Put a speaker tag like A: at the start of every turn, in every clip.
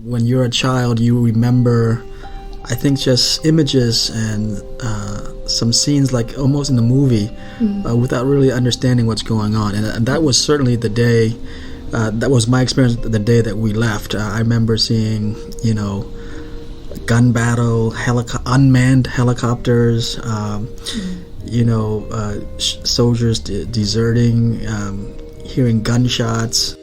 A: when you're a child, you remember, I think, just images and some scenes like almost in the movie, without really understanding what's going on. And that was certainly the day, that was my experience the day that we left. I remember seeing, gun battle, unmanned helicopters, soldiers deserting, hearing gunshots.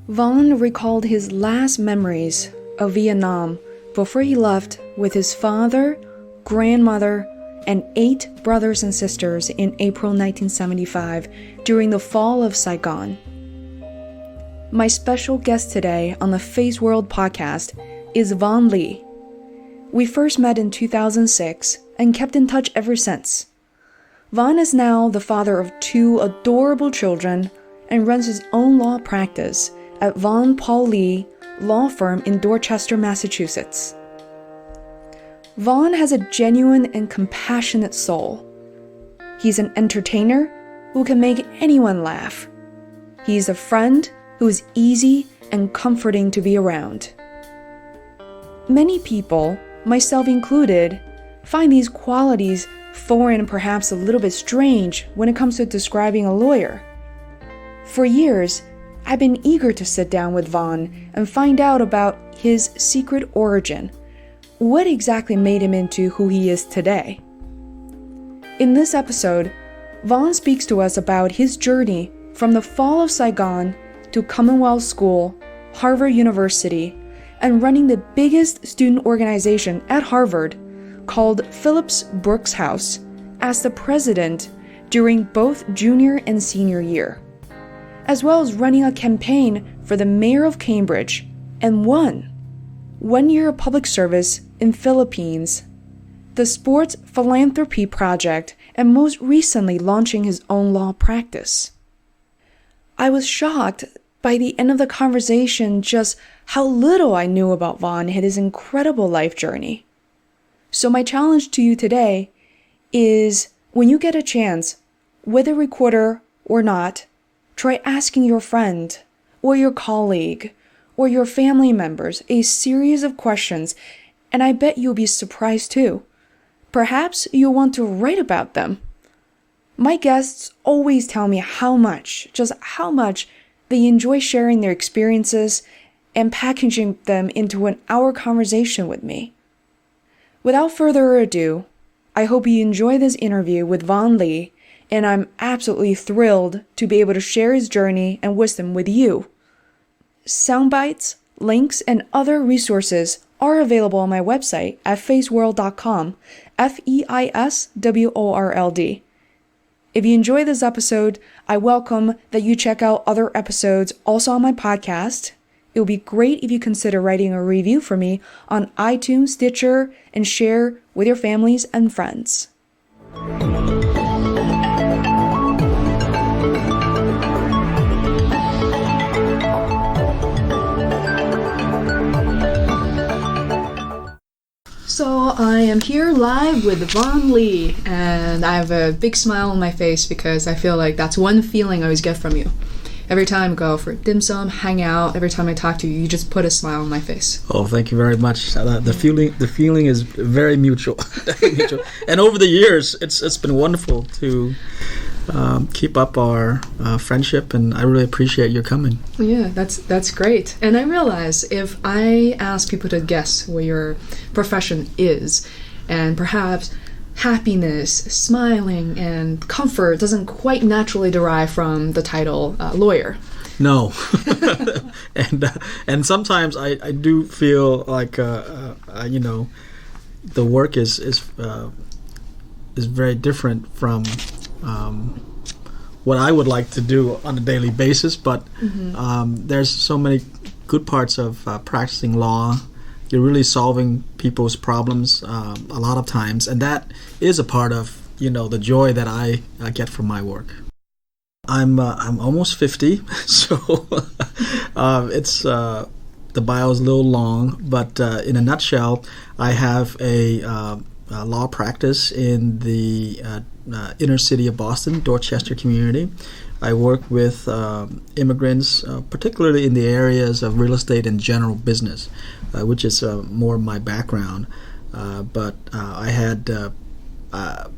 B: Vaughn recalled his last memories of Vietnam before he left with his father, grandmother, and 8 brothers and sisters in April 1975 during the Fall of Saigon. My special guest today on the Feisworld podcast is Vaughn Lee. We first met in 2006 and kept in touch ever since. Vaughn is now the father of 2 adorable children and runs his own law practice at Vaughn Paul Lee Law Firm in Dorchester, Massachusetts. Vaughn has a genuine and compassionate soul. He's an entertainer who can make anyone laugh. He's a friend who is easy and comforting to be around. Many people, myself included, find these qualities foreign and perhaps a little bit strange when it comes to describing a lawyer. For years, I've been eager to sit down with Vaughn and find out about his secret origin. What exactly made him into who he is today? In this episode, Vaughn speaks to us about his journey from the Fall of Saigon to Commonwealth School, Harvard University, and running the biggest student organization at Harvard called Phillips Brooks House as the president during both junior and senior year, as well as running a campaign for the mayor of Cambridge and won. 1 year of public service in Philippines, the Sports Philanthropy Project, and most recently launching his own law practice. I was shocked by the end of the conversation just how little I knew about Vaughn and his incredible life journey. So my challenge to you today is, when you get a chance, with a recorder or not, try asking your friend or your colleague or your family members a series of questions, and I bet you'll be surprised too. Perhaps you'll want to write about them. My guests always tell me just how much they enjoy sharing their experiences and packaging them into an hour conversation with me. Without further ado, I hope you enjoy this interview with Vaughn Lee, and I'm absolutely thrilled to be able to share his journey and wisdom with you. Soundbites, links, and other resources are available on my website at feisworld.com, Feisworld. If you enjoy this episode, I welcome that you check out other episodes also on my podcast. It would be great if you consider writing a review for me on iTunes, Stitcher, and share with your families and friends. So I am here live with Vaughn Lee, and I have a big smile on my face because I feel like that's one feeling I always get from you. Every time I go for dim sum, hang out, every time I talk to you, you just put a smile on my face.
A: Oh, thank you very much. The feeling is very mutual. And over the years, it's been wonderful to keep up our friendship, and I really appreciate your coming.
B: Yeah, that's great. And I realize if I ask people to guess what your profession is, and perhaps happiness, smiling, and comfort doesn't quite naturally derive from the title lawyer.
A: No. And sometimes I do feel like the work is very different from what I would like to do on a daily basis, but there's so many good parts of practicing law. You're really solving people's problems a lot of times, and that is a part of the joy that I get from my work. I'm almost 50, so it's the bio is a little long, but in a nutshell, I have a law practice in the inner city of Boston, Dorchester community. I work with immigrants, particularly in the areas of real estate and general business, which is more my background. But I had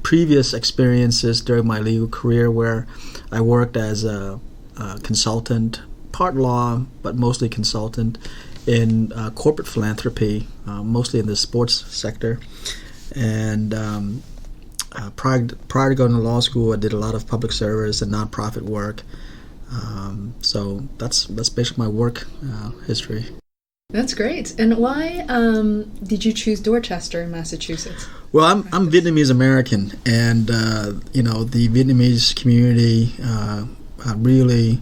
A: previous experiences during my legal career where I worked as a consultant, part law, but mostly consultant in corporate philanthropy, mostly in the sports sector. And prior to going to law school, I did a lot of public service and nonprofit work. So that's basically my work history.
B: That's great. And why did you choose Dorchester in Massachusetts?
A: Well, I'm Vietnamese American, and the Vietnamese community really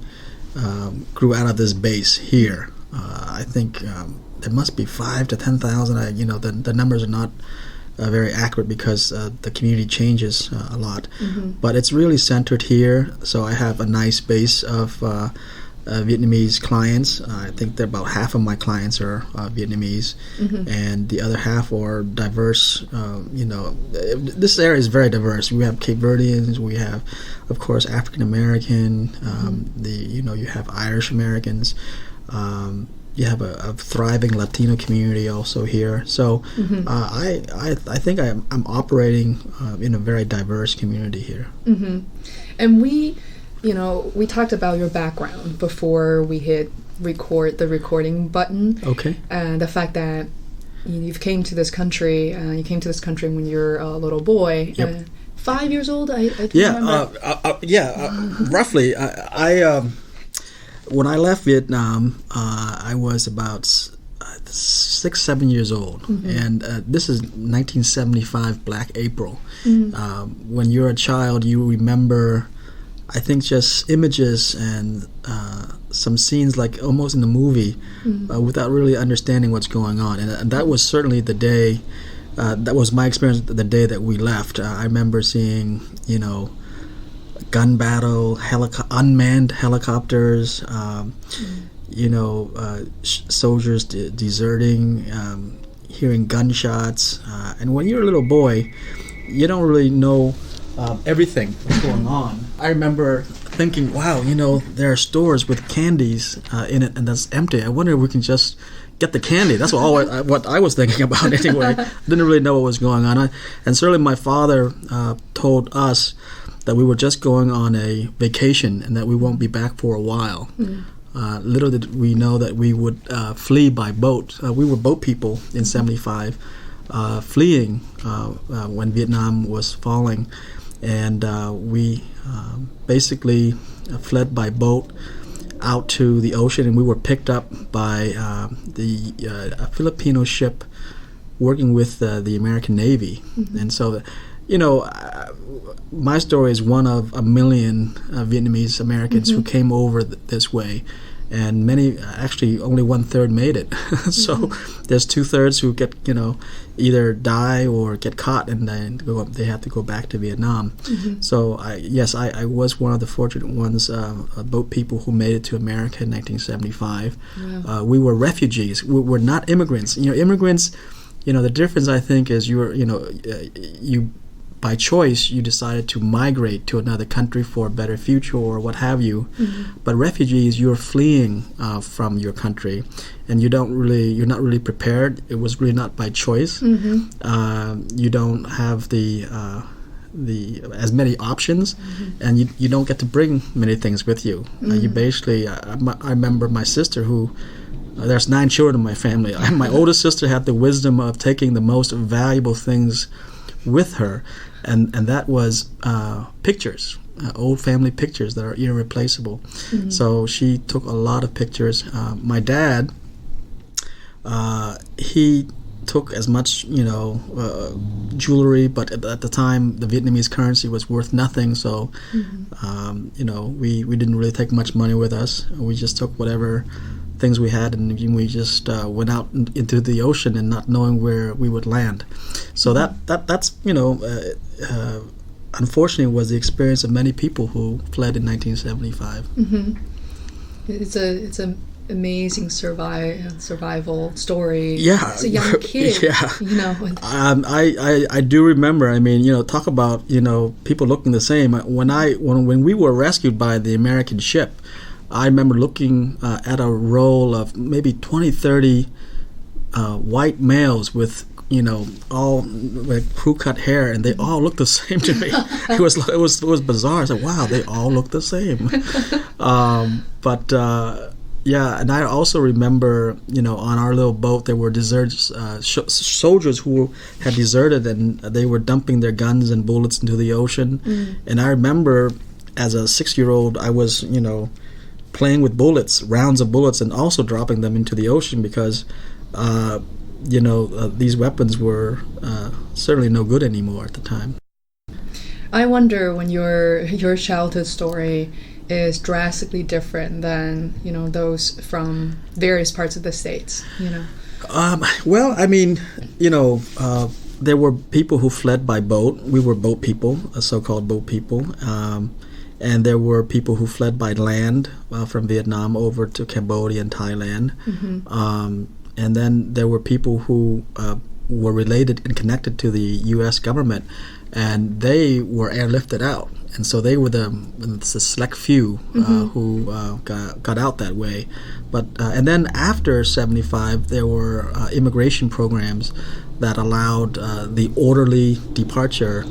A: grew out of this base here. I think there must be 5,000 to 10,000. The numbers are not very accurate because the community changes a lot, but it's really centered here. So I have a nice base of Vietnamese clients. I think that about half of my clients are Vietnamese, and the other half are diverse. This area is very diverse. We have Cape Verdeans, we have, of course, African American. You have Irish Americans. You have a thriving Latino community also here. So I think I'm operating in a very diverse community here.
B: And we talked about your background before we hit the recording button.
A: Okay.
B: And the fact that you came to this country. You came to this country when you were a little boy.
A: Yep.
B: 5 years old. I think.
A: Roughly. When I left Vietnam, I was about 6-7 years old, and this is 1975 Black April. When you're a child, you remember, I think, just images and some scenes like almost in a movie, without really understanding what's going on. And that was certainly the day. That was my experience the day that we left. I remember seeing, gun battle, unmanned helicopters, soldiers deserting, hearing gunshots. And when you're a little boy, you don't really know everything that's going on. I remember thinking, wow, there are stores with candies in it, and that's empty. I wonder if we can just get the candy. That's what I was thinking about anyway. Didn't really know what was going on. And certainly my father told us that we were just going on a vacation and that we won't be back for a while. Little did we know that we would flee by boat. We were boat people in 75, fleeing when Vietnam was falling. And we basically fled by boat out to the ocean, and we were picked up by a Filipino ship working with the American Navy. And so, my story is one of a million Vietnamese Americans who came over this way, and many, actually only 1/3 made it. So there's 2/3 who get, either die or get caught, and then they have to go back to Vietnam. So I was one of the fortunate ones, boat people who made it to America in 1975. Wow. We were refugees. We were not immigrants. Immigrants, the difference, I think, is you by choice, you decided to migrate to another country for a better future or what have you. But refugees, you're fleeing from your country, and you're not really prepared. It was really not by choice. You don't have the as many options, and you don't get to bring many things with you. You basically, I remember my sister who. There's 9 children in my family. My oldest sister had the wisdom of taking the most valuable things with her, and that was pictures, old family pictures that are irreplaceable. So she took a lot of pictures. My dad, he took as much, jewelry, but at the time the Vietnamese currency was worth nothing. So, we didn't really take much money with us. We just took whatever things we had, and we just went out into the ocean and not knowing where we would land. So that's unfortunately was the experience of many people who fled in 1975.
B: It's a amazing survival story.
A: Yeah,
B: as a young kid.
A: Yeah, I do remember. I mean, talk about people looking the same. When we were rescued by the American ship, I remember looking at a roll of maybe 20, 30 white males with all like crew cut hair, and they all looked the same to me. It was bizarre. I said, "Wow, they all look the same." Yeah, and I also remember, on our little boat there were soldiers who had deserted, and they were dumping their guns and bullets into the ocean. And I remember, as a 6-year-old, I was, playing with rounds of bullets, and also dropping them into the ocean because, these weapons were certainly no good anymore at the time.
B: I wonder when your childhood story is drastically different than those from various parts of the States.
A: Well, I mean, there were people who fled by boat. We were boat people, so-called boat people, and there were people who fled by land from Vietnam over to Cambodia and Thailand. And then there were people who were related and connected to the U.S. government, and they were airlifted out. And so they were the select few who got out that way. But and then after 1975, there were immigration programs that allowed the orderly departure.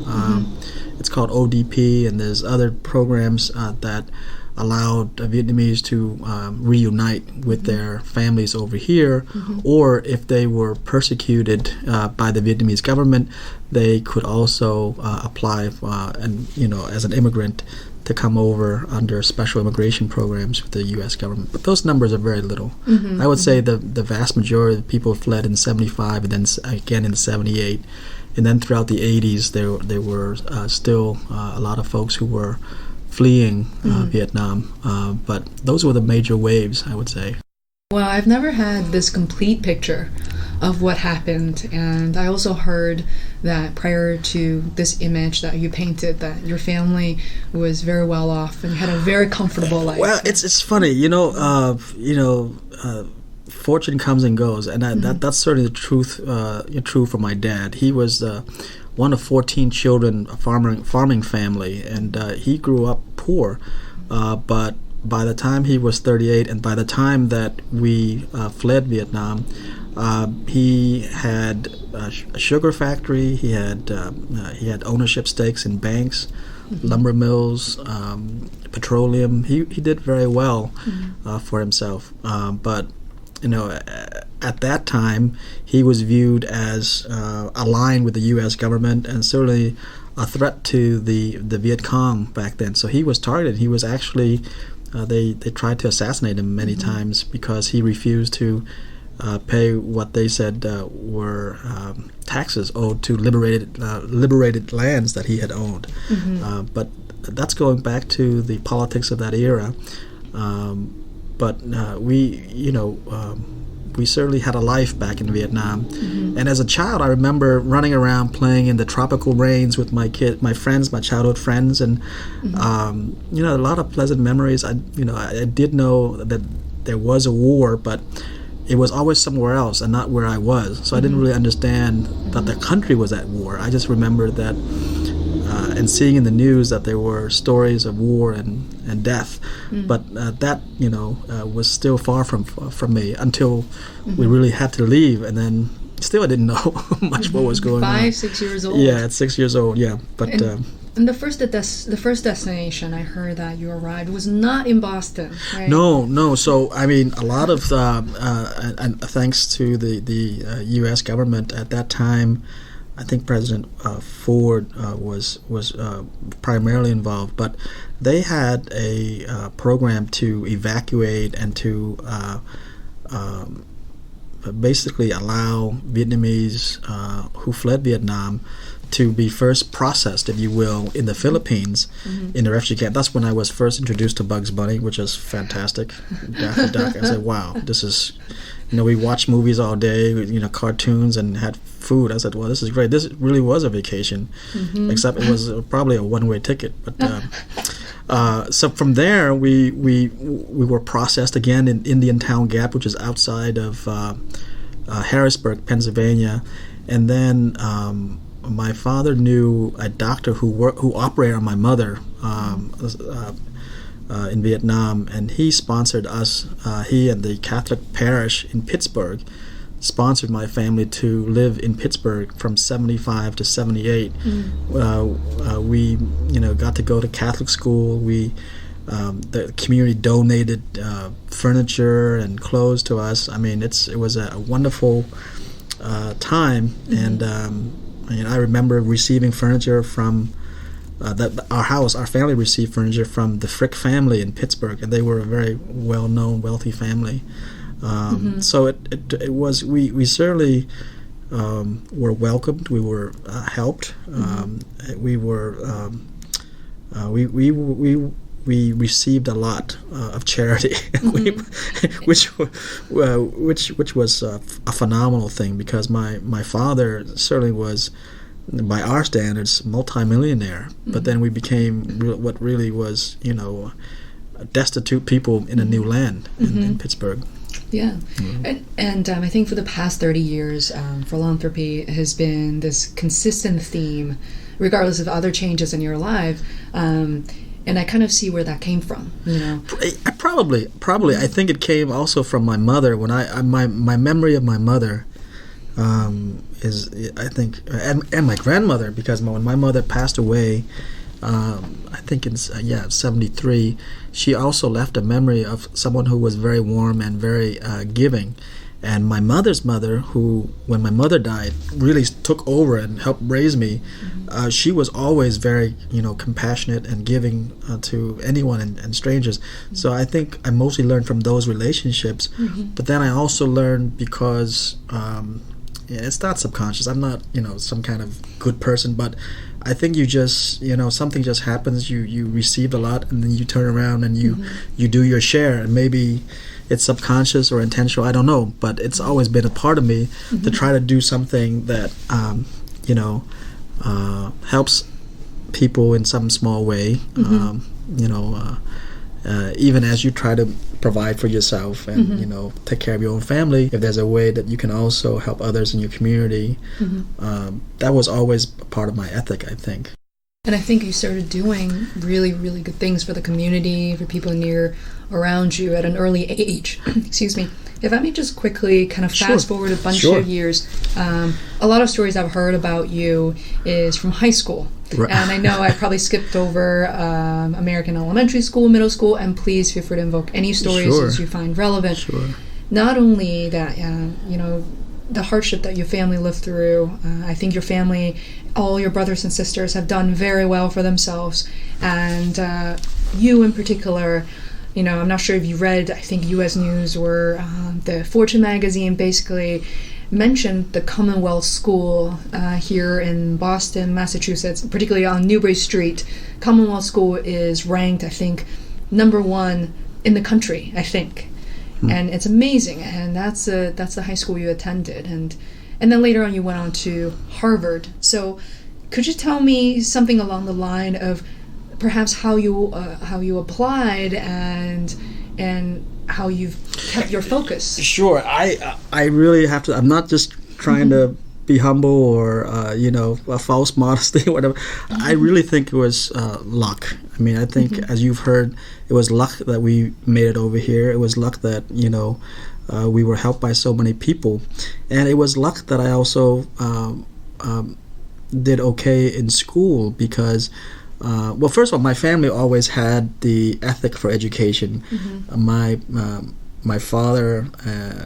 A: It's called ODP, and there's other programs that allowed Vietnamese to reunite with their families over here, or if they were persecuted by the Vietnamese government, they could also apply as an immigrant to come over under special immigration programs with the U.S. government. But those numbers are very little. I would say the vast majority of people fled in 1975 and then again in 1978. And then throughout the 1980s, there were still a lot of folks who were fleeing Vietnam, but those were the major waves, I would say.
B: Well, I've never had this complete picture of what happened, and I also heard that prior to this image that you painted, that your family was very well off and had a very comfortable life.
A: Well, it's funny, fortune comes and goes, and that's certainly the truth. True for my dad. He was one of 14 children, a farming family, and he grew up poor. But by the time he was 38, and by the time that we fled Vietnam, he had a sugar factory. He had ownership stakes in banks, lumber mills, petroleum. He did very well for himself. But at that time, he was viewed as aligned with the U.S. government and certainly a threat to the Viet Cong back then. So he was targeted. He was actually, they tried to assassinate him many times because he refused to pay what they said were taxes owed to liberated lands that he had owned. But that's going back to the politics of that era. But we certainly had a life back in Vietnam. And as a child, I remember running around playing in the tropical rains with my friends, my childhood friends, and a lot of pleasant memories. I did know that there was a war, but it was always somewhere else and not where I was. So I didn't really understand that the country was at war. I just remember that and seeing in the news that there were stories of war and death, but that was still far from me until we really had to leave, and then still I didn't know much what was going on.
B: 6 years old.
A: Yeah, at 6 years old. Yeah, but
B: and the first destination I heard that you arrived was not in Boston, right?
A: No. So I mean, a lot of and thanks to the U.S. government at that time. I think President Ford was primarily involved, but they had a program to evacuate and to basically allow Vietnamese who fled Vietnam to be first processed, if you will, in the Philippines in the refugee camp. That's when I was first introduced to Bugs Bunny, which is fantastic. Daffy Duck. I said, wow, this is... we watched movies all day, cartoons, and had food. I said, well, this is great. This really was a vacation, except it was probably a one-way ticket. But So from there, we were processed again in Indiantown Gap, which is outside of Harrisburg, Pennsylvania, and then my father knew a doctor who operated on my mother in Vietnam, and he sponsored us. He and the Catholic parish in Pittsburgh sponsored my family to live in Pittsburgh from 75 to 78. We got to go to Catholic school. The community donated furniture and clothes to us. I mean, it was a wonderful time, and I remember receiving furniture from our family received furniture from the Frick family in Pittsburgh, and they were a very well-known, wealthy family. So it was, we certainly were welcomed. We were helped. We received a lot of charity, which was a phenomenal thing, because my father certainly was, by our standards, multimillionaire. But then we became what really was, destitute people in a new land in Pittsburgh.
B: Yeah. And I think for the past 30 years, philanthropy has been this consistent theme, regardless of other changes in your life. And I kind of see where that came from,
A: Probably. I think it came also from my mother. When my memory of my mother is, I think, and my grandmother, because when my mother passed away, I think in 73, she also left a memory of someone who was very warm and very giving. And my mother's mother, who, when my mother died, really took over and helped raise me, she was always very, compassionate and giving to anyone and strangers. So I think I mostly learned from those relationships. But then I also learned because it's not subconscious. I'm not, some kind of good person, but I think you just, something just happens. You received a lot, and then you turn around and you do your share, and maybe it's subconscious or intentional, I don't know, but it's always been a part of me to try to do something that helps people in some small way. Even as you try to provide for yourself and take care of your own family, if there's a way that you can also help others in your community, that was always a part of my ethic, I think.
B: And I think you started doing really, really good things for the community, for people around you at an early age. Excuse me. If I may just quickly kind of fast forward a bunch of years, a lot of stories I've heard about you is from high school. Right. And I know I probably skipped over American elementary school, middle school, and please feel free to invoke any stories as you find relevant. Not only that, the hardship that your family lived through, I think your family, all your brothers and sisters have done very well for themselves. And you in particular, I'm not sure if you read, I think U.S. News or the Fortune magazine basically mentioned the Commonwealth School here in Boston, Massachusetts, particularly on Newbury Street. Commonwealth School is ranked, I think, #1 in the country, I think. And it's amazing, and that's the high school you attended, and then later on you went on to Harvard. So could you tell me something along the line of perhaps how you applied and how you've kept your focus?
A: Sure. I really have to. I'm not just trying to be humble or a false modesty or whatever. I really think it was luck. I mean, I think as you've heard, it was luck that we made it over here. It was luck that we were helped by so many people, and it was luck that I also did okay in school because. Well, first of all, my family always had the ethic for education. My father,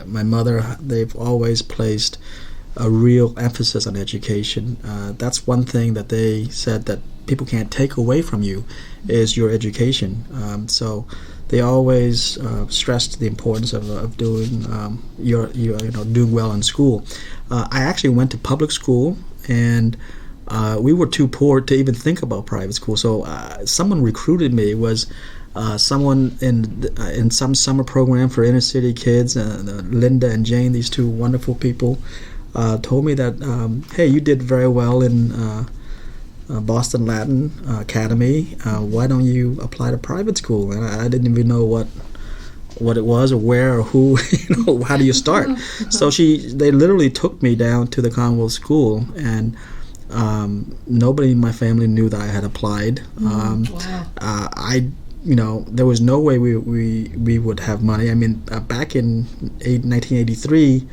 A: my mother, they've always placed a real emphasis on education. That's one thing that they said that people can't take away from you is your education. So they always stressed the importance of doing doing well in school. I actually went to public school, and we were too poor to even think about private school. So someone recruited me. It was someone in some summer program for inner city kids. Linda and Jane, these two wonderful people, told me that, hey, you did very well in Boston Latin Academy. Why don't you apply to private school? And I didn't even know what it was or where or who, how do you start? So they literally took me down to the Commonwealth School, and nobody in my family knew that I had applied.
B: Wow.
A: There was no way we would have money. I mean, back in 1983,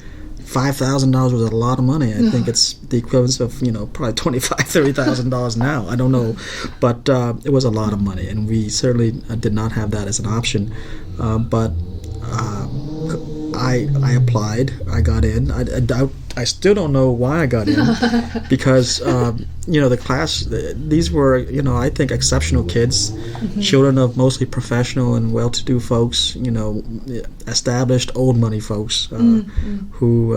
A: $5,000 was a lot of money. I think it's the equivalent of probably $25,000-$30,000 now. I don't know, but it was a lot of money, and we certainly did not have that as an option. But I applied. I got in. I still don't know why I got in, because the class, these were I think exceptional kids, children of mostly professional and well-to-do folks, established old money folks who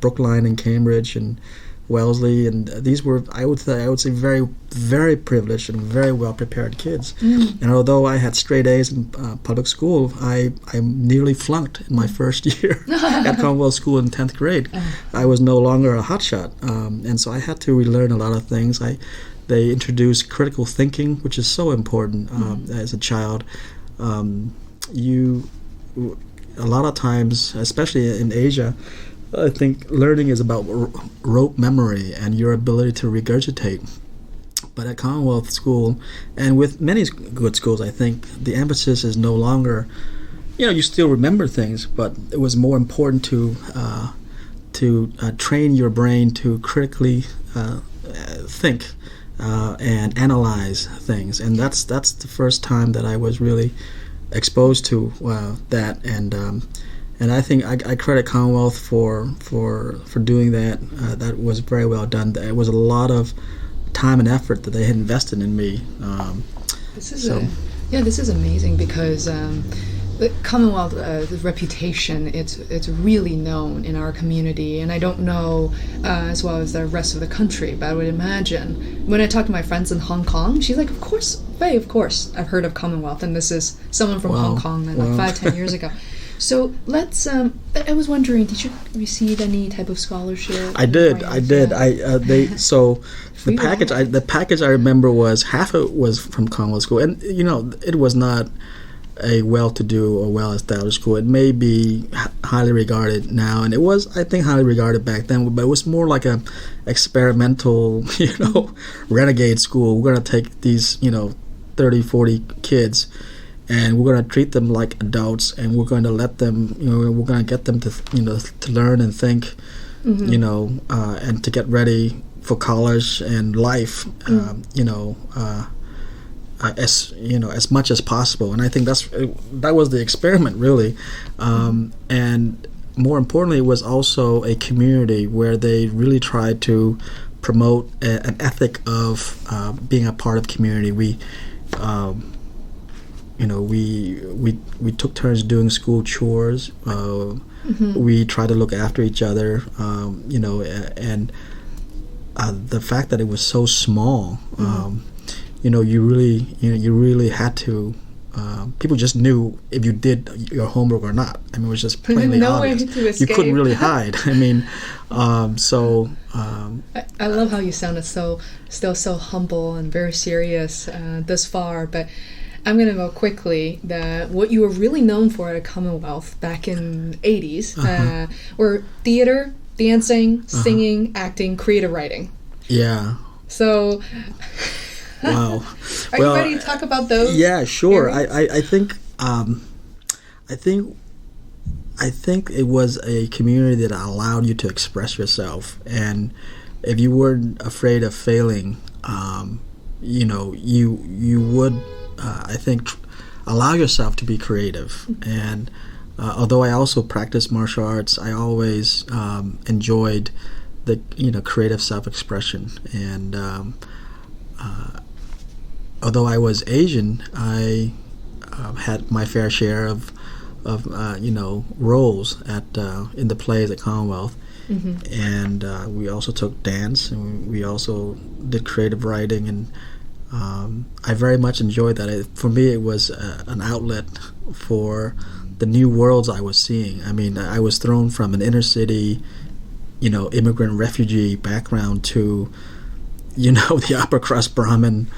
A: Brookline and Cambridge and Wellesley, and these were I would say very, very privileged and very well prepared kids. And although I had straight A's in public school, I nearly flunked in my first year at Commonwealth School in 10th grade. I was no longer a hotshot, and so I had to relearn a lot of things. They introduced critical thinking, which is so important as a child. A lot of times, especially in Asia, I think learning is about rote memory and your ability to regurgitate. But at Commonwealth School, and with many good schools, I think the emphasis is no longer, you still remember things, but it was more important to train your brain to critically think and analyze things. And that's the first time that I was really exposed to that. And I think I credit Commonwealth for doing that. That was very well done. It was a lot of time and effort that they had invested in me.
B: This is amazing, because the Commonwealth, the reputation, it's really known in our community, and I don't know as well as the rest of the country, but I would imagine when I talk to my friends in Hong Kong, she's like, of course, I've heard of Commonwealth, and this is someone from Hong Kong, like 5-10 years ago. So let's. I was wondering, did you receive any type of scholarship?
A: I did. The package I remember was half of it was from Commonwealth School, and it was not a well-to-do or well-established school. It may be highly regarded now, and it was, I think, highly regarded back then. But it was more like a experimental, renegade school. We're going to take these, 30, 40 kids, and we're going to treat them like adults, and we're going to let them, we're going to get them to, to learn and think, and to get ready for college and life, as much as possible. And I think that was the experiment, really. And more importantly, it was also a community where they really tried to promote an ethic of being a part of community. We took turns doing school chores. We tried to look after each other, and the fact that it was so small, you really had to. People just knew if you did your homework or not. I mean, it was just plainly obvious. You couldn't really hide. I mean, I
B: love how you sounded still so humble and very serious thus far, but I'm going to go quickly that what you were really known for at Commonwealth back in the 80s were theater, dancing, singing, acting, creative writing.
A: Yeah.
B: So,
A: wow.
B: Are you ready to talk about those?
A: Yeah, sure. I think it was a community that allowed you to express yourself, and if you weren't afraid of failing, you would. I think allow yourself to be creative. And although I also practiced martial arts, I always enjoyed the creative self-expression. And although I was Asian, I had my fair share of roles in the plays at Commonwealth. And we also took dance, and we also did creative writing, and I very much enjoyed that. For me, it was an outlet for the new worlds I was seeing. I mean, I was thrown from an inner city, immigrant refugee background to, the upper crust Brahmin,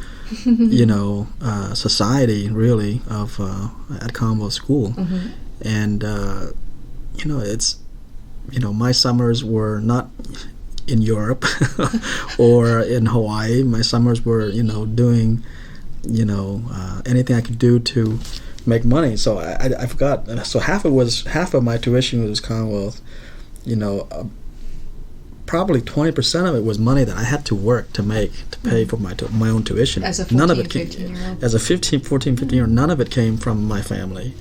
A: society really of at Commonwealth School, and it's my summers were not in Europe or in Hawaii. My summers were doing anything I could do to make money. So I forgot. So half of my tuition was Commonwealth. Probably 20% of it was money that I had to work to pay for my own tuition.
B: As a 14, 15-year-old?
A: As a 15-year-old, none of it came from my family.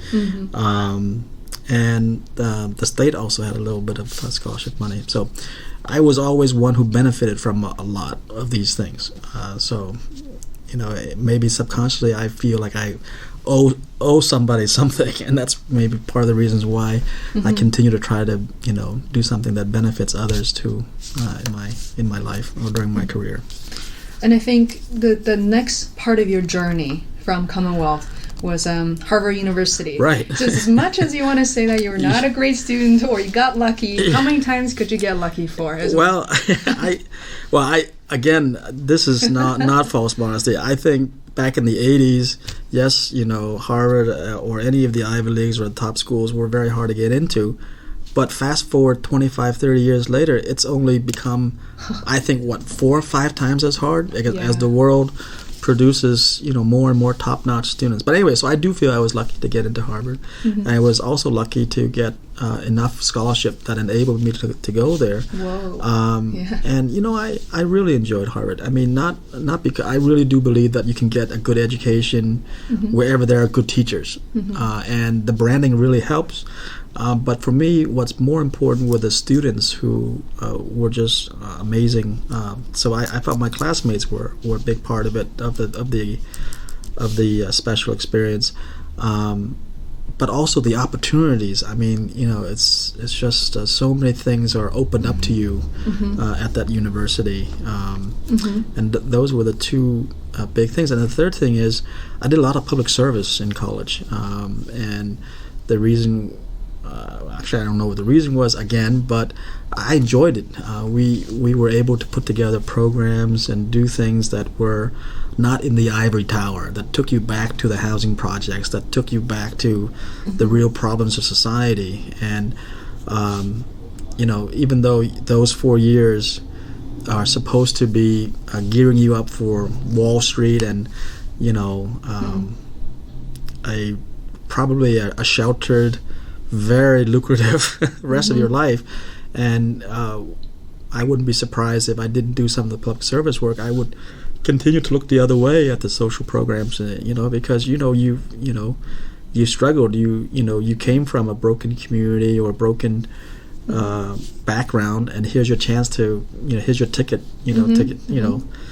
A: And the state also had a little bit of scholarship money. So I was always one who benefited from a lot of these things. So maybe subconsciously I feel like I owe somebody something, and that's maybe part of the reasons why I continue to try to do something that benefits others too in my life or during my career.
B: And I think the next part of your journey from Commonwealth was Harvard University.
A: Right.
B: So as much as you want to say that you were not a great student or you got lucky, how many times could you get lucky for?
A: Well, I again, this is not false modesty. I think back in the 80s, yes, Harvard or any of the Ivy Leagues or the top schools were very hard to get into. But fast forward 25, 30 years later, it's only become, I think, 4 or 5 times as hard as the world produces, more and more top-notch students. But anyway, so I do feel I was lucky to get into Harvard. And I was also lucky to get enough scholarship that enabled me to go there.
B: Whoa.
A: And I really enjoyed Harvard. I mean, not because I really do believe that you can get a good education wherever there are good teachers, and the branding really helps. But for me, what's more important were the students who were just amazing. So I thought my classmates were a big part of it, of the special experience. But also the opportunities. I mean, it's just so many things are opened up to you at that university, and those were the two big things. And the third thing is, I did a lot of public service in college, and the reason. Actually, I don't know what the reason was again, but I enjoyed it. We were able to put together programs and do things that were not in the ivory tower, that took you back to the housing projects, that took you back to the real problems of society. And even though those 4 years are supposed to be gearing you up for Wall Street and probably a sheltered, very lucrative rest of your life, and I wouldn't be surprised if I didn't do some of the public service work. I would continue to look the other way at the social programs, because you struggled. You came from a broken community or a broken background, and here's your chance to here's your ticket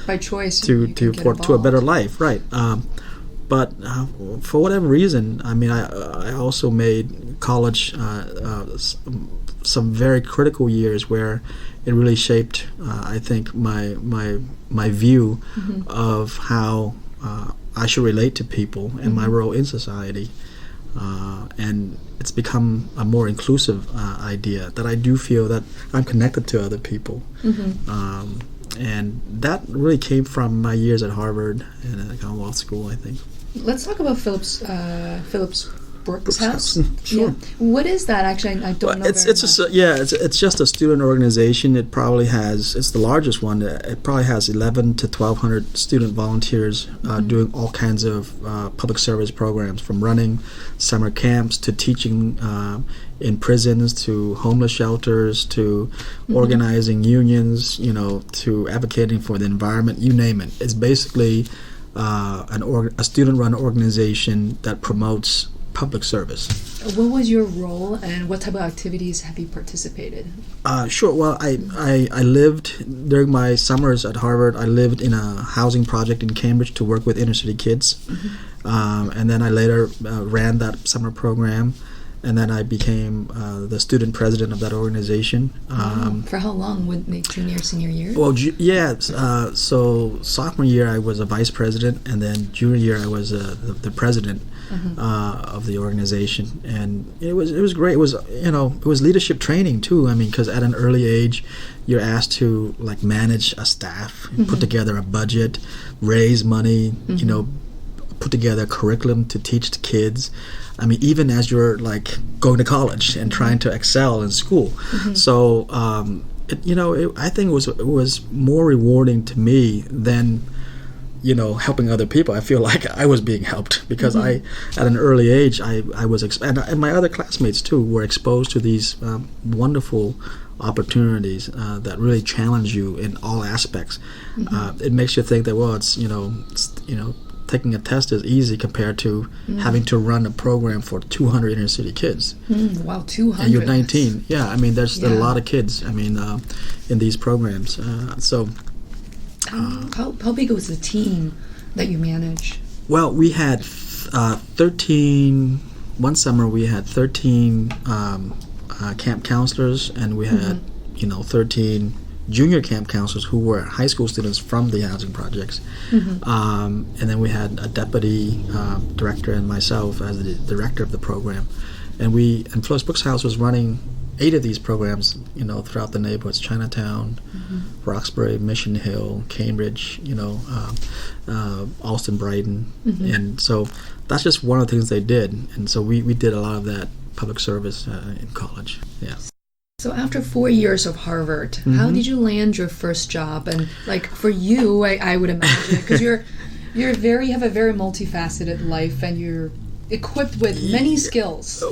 B: by choice
A: to a better life, right? But for whatever reason, I mean, I also made college some very critical years where it really shaped, I think, my view of how I should relate to people and my role in society. And it's become a more inclusive idea that I do feel that I'm connected to other people. And that really came from my years at Harvard and at Commonwealth School, I think.
B: Let's talk about Phillips Brooks House.
A: Sure.
B: Yeah. What is that actually? I don't know.
A: It's just a student organization. It's the largest one. It probably has 11 to 1,200 student volunteers doing all kinds of public service programs, from running summer camps to teaching in prisons to homeless shelters to organizing unions, to advocating for the environment. You name it. It's basically a student-run organization that promotes public service.
B: What was your role, and what type of activities have you participated?
A: Sure. Well, I lived during my summers at Harvard. I lived in a housing project in Cambridge to work with inner city kids, and then I later ran that summer program. and then I became the student president of that organization.
B: For how long? Would the junior, senior year?
A: Well, so sophomore year I was a vice president, and then junior year I was the president of the organization, and it was great. It was it was leadership training too. I mean, because at an early age, you're asked to like manage a staff, put together a budget, raise money, put together a curriculum to teach the kids. I mean, even as you're like going to college and trying to excel in school. So, I think it was more rewarding to me than, helping other people. I feel like I was being helped because at an early age, I was, and my other classmates too were exposed to these wonderful opportunities that really challenge you in all aspects. It makes you think that, well, it's taking a test is easy compared to having to run a program for 200 inner city kids.
B: Wow, 200.
A: And you're 19. Yeah, I mean, there's a lot of kids, I mean, in these programs.
B: How big was the team that you manage?
A: Well, we had 13, one summer we had 13 camp counselors, and we had, 13 junior camp counselors who were high school students from the housing projects. And then we had a deputy director and myself as the director of the program. And Flores Brooks House was running 8 of these programs, throughout the neighborhoods: Chinatown, Roxbury, Mission Hill, Cambridge, Alston, Brighton. And so that's just one of the things they did. And so we did a lot of that public service in college. Yeah.
B: So after 4 years of Harvard, how did you land your first job? And like for you, I would imagine, because you have a very multifaceted life, and you're equipped with many skills.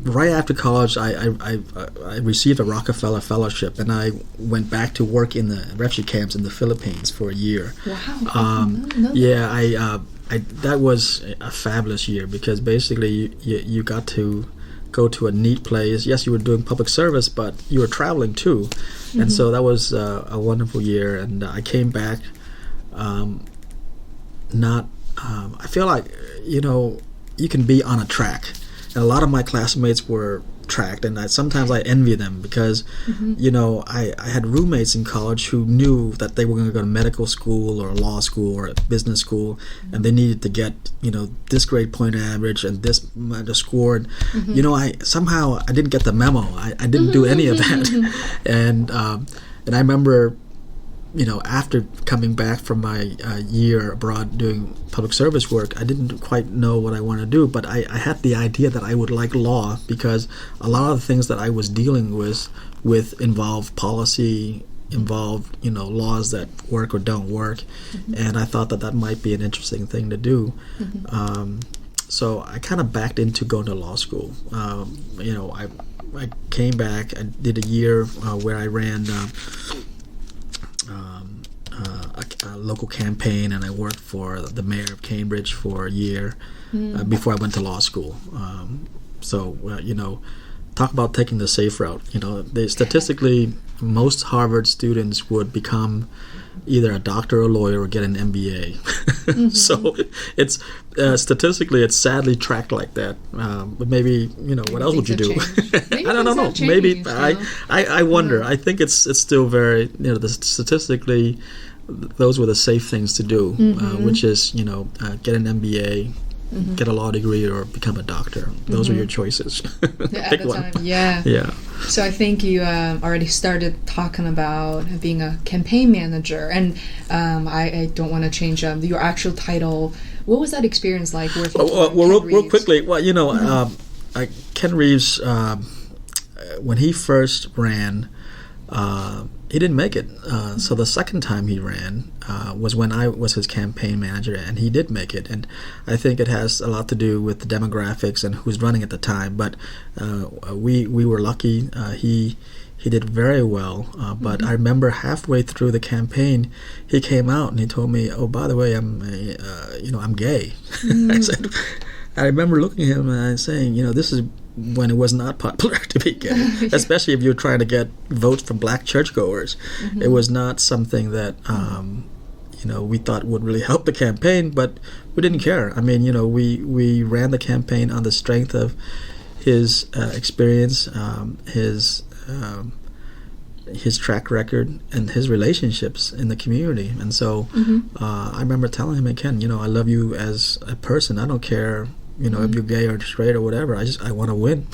A: Right after college, I received a Rockefeller Fellowship, and I went back to work in the refugee camps in the Philippines for a year.
B: Wow!
A: That was a fabulous year because basically you got to go to a neat place. Yes, you were doing public service, but you were traveling too, and so that was a wonderful year. And I came back, I feel like you can be on a track, and a lot of my classmates were tracked, and sometimes I envy them because I had roommates in college who knew that they were going to go to medical school or law school or business school, and they needed to get this grade point average and this score, and I didn't get the memo. I didn't do any of that. And I remember after coming back from my year abroad doing public service work, I didn't quite know what I wanted to do, but I had the idea that I would like law because a lot of the things that I was dealing with involved policy, involved laws that work or don't work, and I thought that might be an interesting thing to do. So I kind of backed into going to law school. I came back, I did a year where I ran a local campaign, and I worked for the mayor of Cambridge for a year before I went to law school. Talk about taking the safe route. Statistically, most Harvard students would become either a doctor or a lawyer or get an MBA. So it's statistically, it's sadly tracked like that. But maybe what else would you do? I don't know. Maybe I wonder. I think it's still very statistically, those were the safe things to do, which is get an MBA. Get a law degree or become a doctor. Those are your choices.
B: At the time, yeah. So I think you already started talking about being a campaign manager, and I don't want to change your actual title. What was that experience like working
A: real quickly. Well, Ken Reeves, when he first ran, he didn't make it. So the second time he ran was when I was his campaign manager, and he did make it. And I think it has a lot to do with the demographics and who's running at the time. But we were lucky. He did very well. But I remember halfway through the campaign, he came out and he told me, "Oh, by the way, I'm gay." I remember looking at him and saying, this is when it was not popular to be gay, especially if you're trying to get votes from black churchgoers. It was not something that we thought would really help the campaign, but we didn't care. I mean, we ran the campaign on the strength of his experience, his track record, and his relationships in the community. And so I remember telling him, Ken, I love you as a person. I don't care, if you're gay or straight or whatever. I want to win.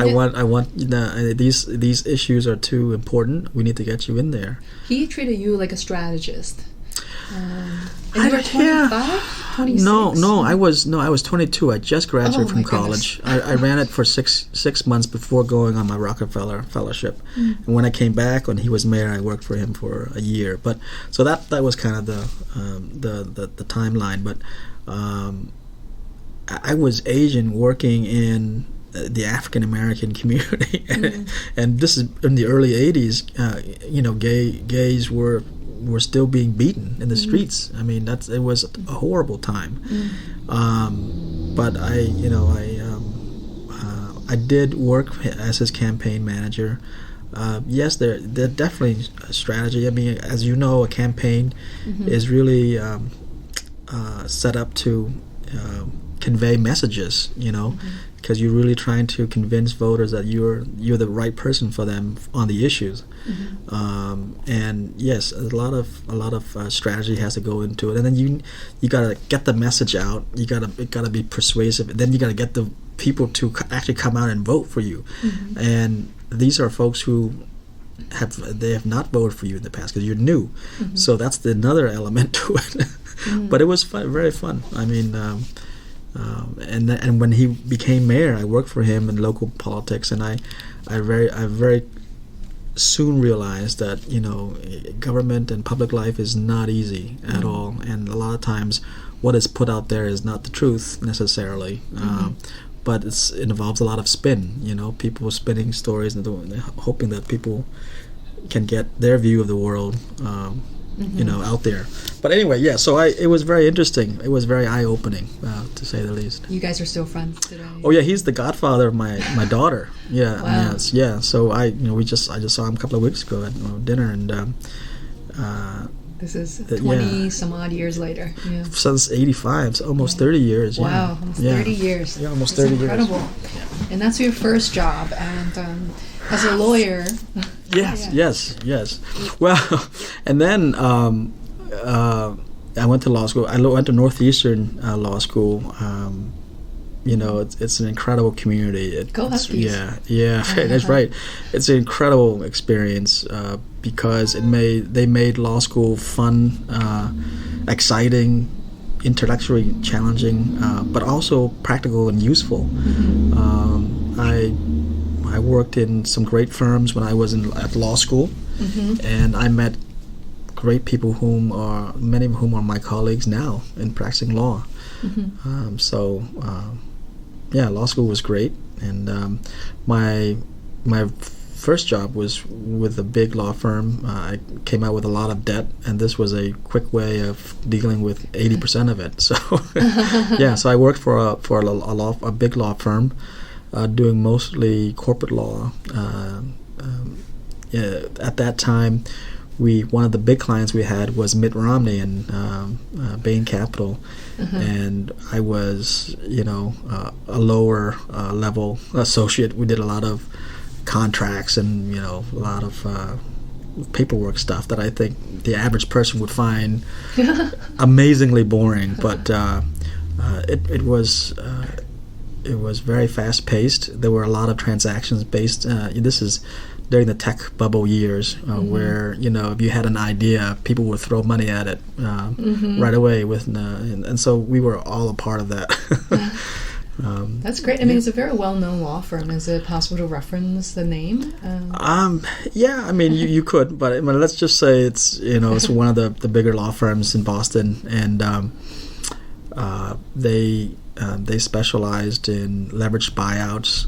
A: I want these issues are too important. We need to get you in there.
B: He treated you like a strategist. And you were 25? 26?
A: No, I was 22. I just graduated from college.
B: Goodness.
A: I ran it for six months before going on my Rockefeller fellowship. And when I came back, when he was mayor, I worked for him for a year. But so that was kind of the timeline. But I was Asian working in the African American community, and this is in the early '80s. Gays were still being beaten in the streets. I mean, it was a horrible time. But I did work as his campaign manager. Yes, they're definitely a strategy. I mean, as you know, a campaign is really set up to convey messages, because you're really trying to convince voters that you're the right person for them on the issues. And yes, a lot of strategy has to go into it, and then you gotta get the message out. It gotta be persuasive, and then you gotta get the people to actually come out and vote for you. And these are folks who have not voted for you in the past because you're new. So that's another element to it. But it was very fun. I mean. And when he became mayor, I worked for him in local politics, and I very soon realized that government and public life is not easy at all, and a lot of times what is put out there is not the truth necessarily, but it involves a lot of spin. People spinning stories and hoping that people can get their view of the world. Out there. But anyway, yeah, so it was very interesting. It was very eye-opening, to say the least.
B: You guys are still friends today?
A: Oh, yeah, he's the godfather of my daughter. Yeah,
B: wow.
A: Yes, yeah. So I just saw him a couple of weeks ago at dinner, and
B: this is 20 some odd years later. Yeah.
A: Since '85, it's almost 30 years.
B: Wow, almost 30 years.
A: Yeah, almost
B: that's
A: 30
B: incredible.
A: years.
B: Yeah. And that's your first job, and as a lawyer.
A: Yes. Well, and then I went to law school. I went to Northeastern Law School. It's an incredible community.
B: Go Huskies.
A: Yeah, that's right. It's an incredible experience because they made law school fun, exciting, intellectually challenging, but also practical and useful. I worked in some great firms when I was at law school, and I met great people many of whom are my colleagues now in practicing law. Law school was great, and my first job was with a big law firm. I came out with a lot of debt, and this was a quick way of dealing with 80% of it. So, so I worked for a big law firm. Doing mostly corporate law. At that time, one of the big clients we had was Mitt Romney and Bain Capital, and I was a lower level associate. We did a lot of contracts and a lot of paperwork stuff that I think the average person would find amazingly boring, but it was. It was very fast-paced. There were a lot of transactions based. This is during the tech bubble years, where if you had an idea, people would throw money at it right away. And so we were all a part of that.
B: That's great. I mean, it's a very well-known law firm. Is it possible to reference the name?
A: Yeah, I mean, you could, but let's just say it's one of the bigger law firms in Boston, and they specialized in leveraged buyouts.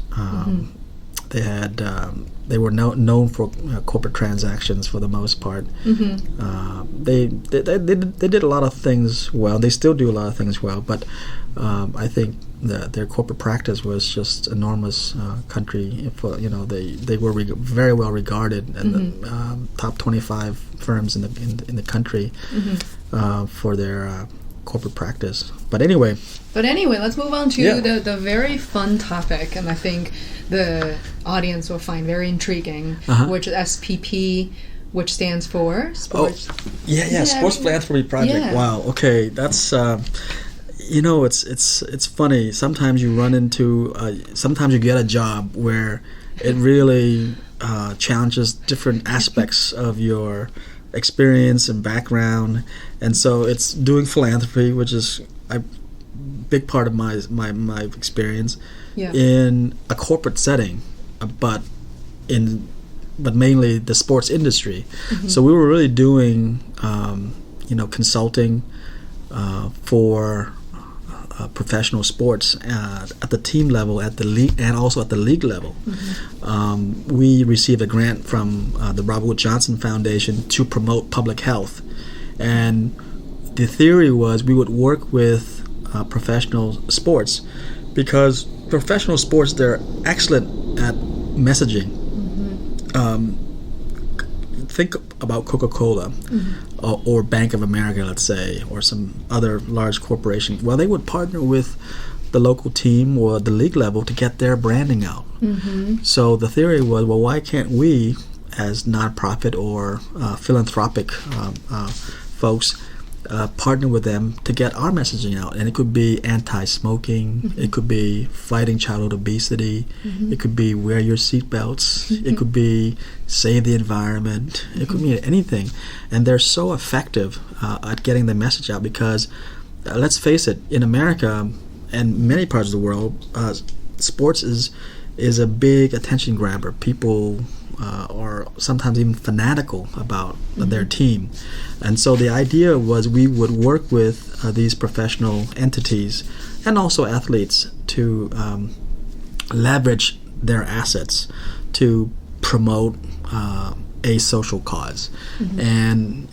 A: They were known for corporate transactions for the most part. They did a lot of things well. They still do a lot of things well, but I think their corporate practice was just enormous. Country, they were very well regarded, and the top 25 firms in the country. for their corporate practice. But anyway,
B: let's move on to the very fun topic, and I think the audience will find very intriguing, which is SPP, which stands for Sports.
A: Sports Philanthropy Project. Yeah. Wow. Okay, that's it's funny. Sometimes you run into sometimes you get a job where it really challenges different aspects of your experience and background, and so it's doing philanthropy, which is a big part of my experience in a corporate setting, but mainly the sports industry. So we were really doing consulting for professional sports at the team level, at the league, and also at the league level. We received a grant from the Robert Wood Johnson Foundation to promote public health, and the theory was we would work with professional sports, because professional sports, they're excellent at messaging. Think about Coca-Cola or Bank of America, let's say, or some other large corporation. Well, they would partner with the local team or the league level to get their branding out. So the theory was, well, why can't we, as nonprofit or philanthropic folks, partner with them to get our messaging out? And it could be anti-smoking, it could be fighting childhood obesity, it could be wear your seatbelts, it could be save the environment, it could mean anything. And they're so effective at getting the message out, because let's face it, in America and many parts of the world, sports is a big attention grabber. People are sometimes even fanatical about their team. And so the idea was we would work with these professional entities and also athletes to leverage their assets to promote a social cause. And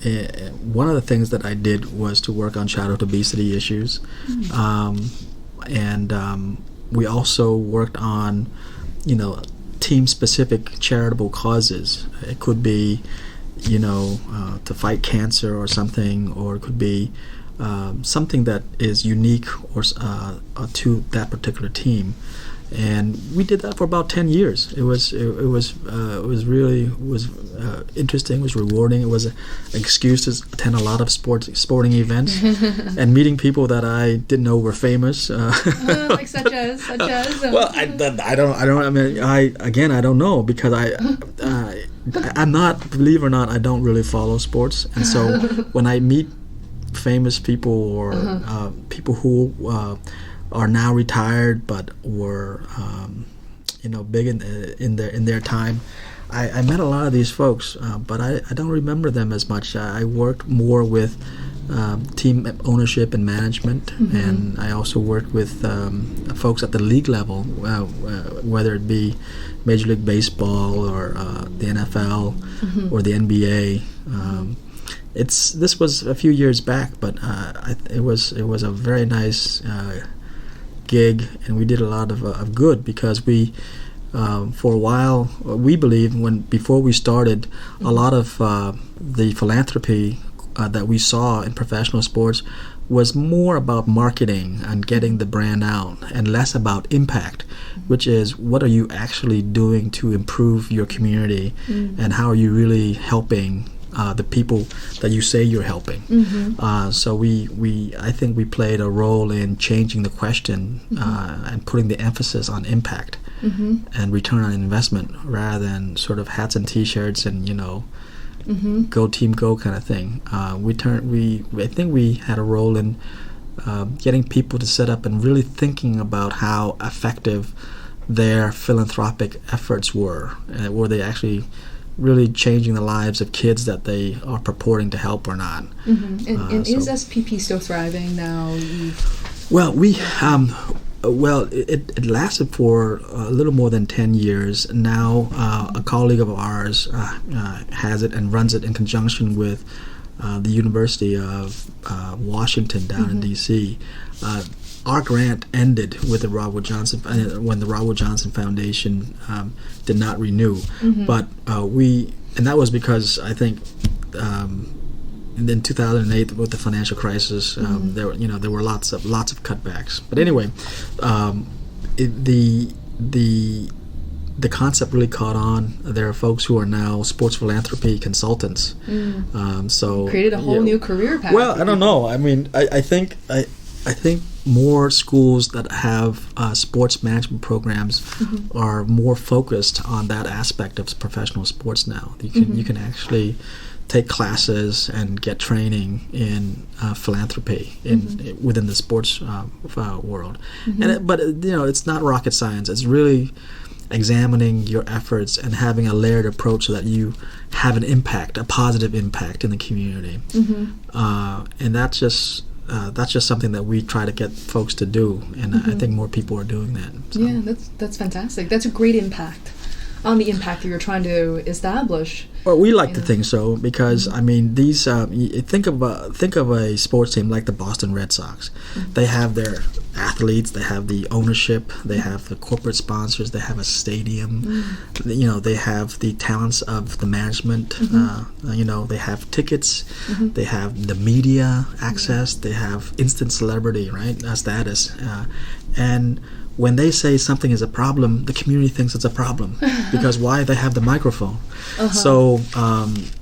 A: one of the things that I did was to work on childhood obesity issues. And we also worked on, team-specific charitable causes. It could be, to fight cancer or something, or it could be something that is unique or to that particular team. And we did that for about 10 years. It was really interesting. It was rewarding. It was an excuse to attend a lot of sporting events and meeting people that I didn't know were famous.
B: Like such as.
A: Well, I don't. I mean, I don't know, because I'm not. Believe it or not, I don't really follow sports, and so when I meet famous people or people who are now retired but were big in their time, I met a lot of these folks, but I don't remember them as much. I worked more with team ownership and management, and I also worked with folks at the league level, whether it be Major League Baseball or the NFL or the NBA. This was a few years back, but it was a very nice gig, and we did a lot of good, because we for a while we believe before we started, a lot of the philanthropy that we saw in professional sports was more about marketing and getting the brand out, and less about impact, which is what are you actually doing to improve your community, and how are you really helping the people that you say you're helping. So I think we played a role in changing the question and putting the emphasis on impact and return on investment, rather than sort of hats and T-shirts and go team go kind of thing. I think we had a role in getting people to set up and really thinking about how effective their philanthropic efforts were they actually really changing the lives of kids that they are purporting to help or not.
B: And is SPP still thriving now?
A: Well, it lasted for a little more than 10 years. Now a colleague of ours has it and runs it in conjunction with the University of Washington down in D.C. Our grant ended with the Robert Wood Johnson when the Robert Wood Johnson Foundation did not renew, but and that was because I think in 2008 with the financial crisis, there were lots of cutbacks. But anyway, the concept really caught on. There are folks who are now sports philanthropy consultants. So
B: created a whole new career path.
A: Well, I don't know. I mean, I think more schools that have sports management programs are more focused on that aspect of professional sports now. You can actually take classes and get training in philanthropy within the sports world. But it's not rocket science. It's really examining your efforts and having a layered approach so that you have an impact, a positive impact in the community. And that's just something that we try to get folks to do, and I think more people are doing that. So.
B: Yeah, that's fantastic. That's a great impact on the impact that you're trying to establish.
A: Well, we like to think so because I mean, these think of a sports team like the Boston Red Sox. They have their athletes, they have the ownership, they have the corporate sponsors, they have a stadium. They have the talents of the management. They have tickets, they have the media access, they have instant celebrity, right? Status, and when they say something is a problem, the community thinks it's a problem because why? They have the microphone. So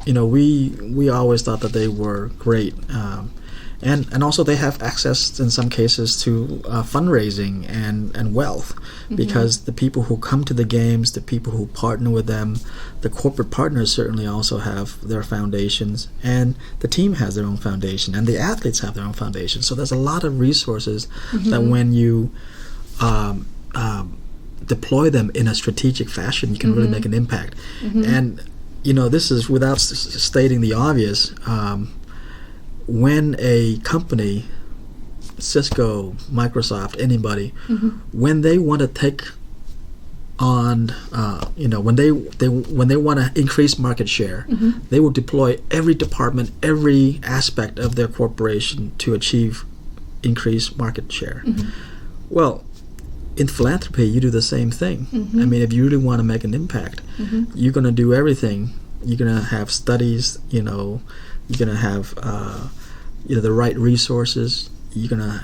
A: we always thought that they were great, and also they have access in some cases to fundraising and wealth because the people who come to the games, the people who partner with them, the corporate partners certainly also have their foundations, and the team has their own foundation, and the athletes have their own foundation. So there's a lot of resources that when you deploy them in a strategic fashion, you can really make an impact. And this is without stating the obvious. When a company, Cisco, Microsoft, anybody, when they want to take on, when they want to increase market share, they will deploy every department, every aspect of their corporation to achieve increased market share. Well, in philanthropy, you do the same thing. I mean, if you really want to make an impact, you're going to do everything. You're going to have studies, you're going to have the right resources. You're going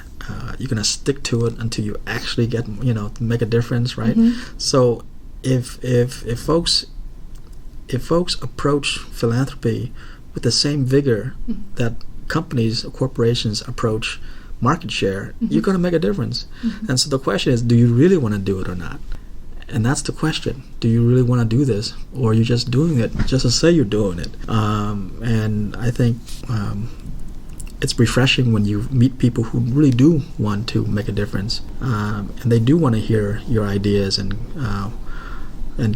A: to stick to it until you actually get, make a difference, right? So if folks approach philanthropy with the same vigor that companies or corporations approach market share, you're going to make a difference. And so the question is, do you really want to do it or not? And that's the question. Do you really want to do this, or are you just doing it just to say you're doing it? And I think it's refreshing when you meet people who really do want to make a difference, and they do want to hear your ideas and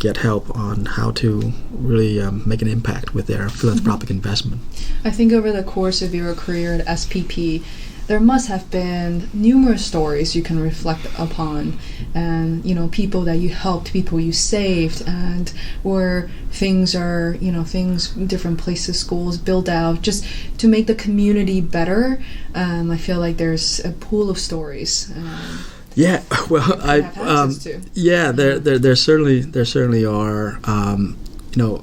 A: get help on how to really make an impact with their philanthropic investment. I
B: think over the course of your career at SPP, there must have been numerous stories you can reflect upon, and people that you helped, people you saved, and where things are, different places, schools build out just to make the community better. I feel like there's a pool of stories.
A: Yeah, well, there certainly are.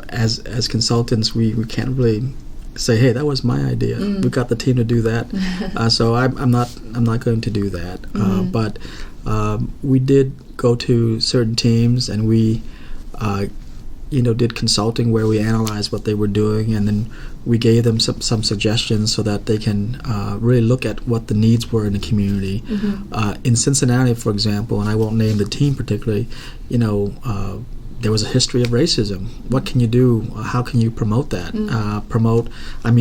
A: As consultants, we can't really say, hey, that was my idea. We got the team to do that, so I'm not going to do that. But we did go to certain teams, and we did consulting where we analyzed what they were doing, and then we gave them some suggestions so that they can really look at what the needs were in the community. In Cincinnati, for example, and I won't name the team particularly, there was a history of racism. What can you do? How can you promote that?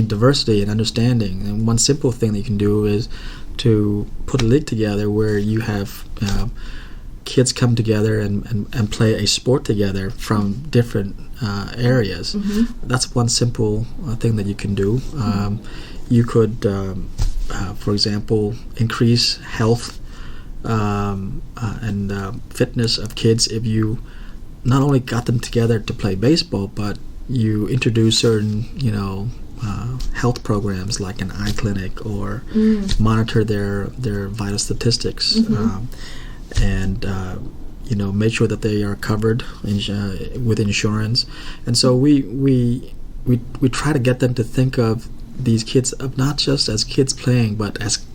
A: Diversity and understanding. And one simple thing that you can do is to put a league together where you have kids come together and play a sport together from different areas. That's one simple thing that you can do. You could, for example, increase health and fitness of kids if you not only got them together to play baseball, but you introduce certain, health programs like an eye clinic, or monitor their vital statistics, and make sure that they are covered with insurance. And so we try to get them to think of these kids, not just as kids playing, but as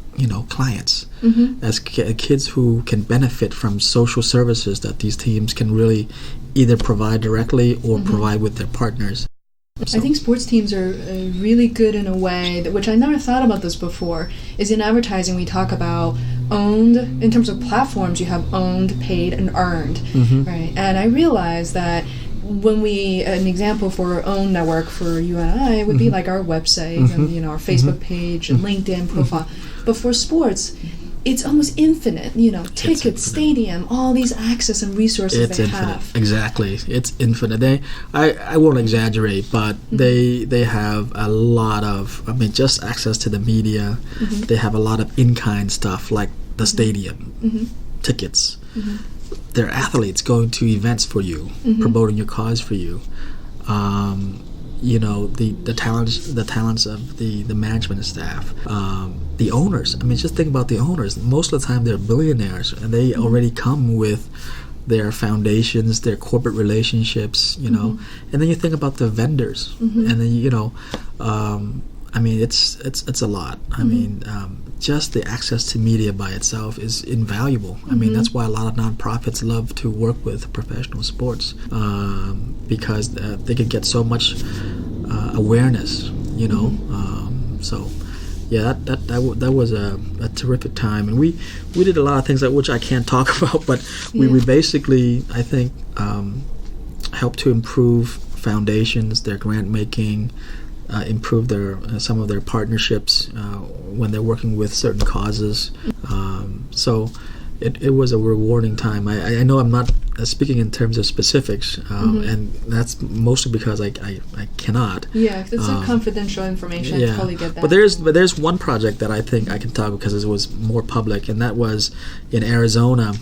A: clients, as kids who can benefit from social services that these teams can really either provide directly or provide with their partners.
B: I think sports teams are really good in a way, which I never thought about this before, is in advertising we talk about owned, in terms of platforms, you have owned, paid, and earned, right? And I realized that when an example for our own network for you and I would be like our website and our Facebook page and LinkedIn profile. But for sports, it's almost infinite, tickets, stadium, all these access and resources they have.
A: Exactly. It's infinite. I won't exaggerate, but they have a lot of, just access to the media. They have a lot of in-kind stuff like the stadium, tickets. They're athletes going to events for you, promoting your cause for you. The talents of the management staff, the owners. Just think about the owners. Most of the time they're billionaires, and they already come with their foundations, their corporate relationships, and then you think about the vendors, and then it's a lot. Just the access to media by itself is invaluable. That's why a lot of nonprofits love to work with professional sports, because they can get so much awareness, So, yeah, that was a terrific time, and we did a lot of things which I can't talk about, but we basically, I think, helped to improve foundations, their grant making. Improve some of their partnerships when they're working with certain causes. So it was a rewarding time. I know I'm not speaking in terms of specifics, and that's mostly because I cannot.
B: Yeah, it's not confidential information. I totally get that.
A: But there's one project that I think I can talk because it was more public, and that was in Arizona.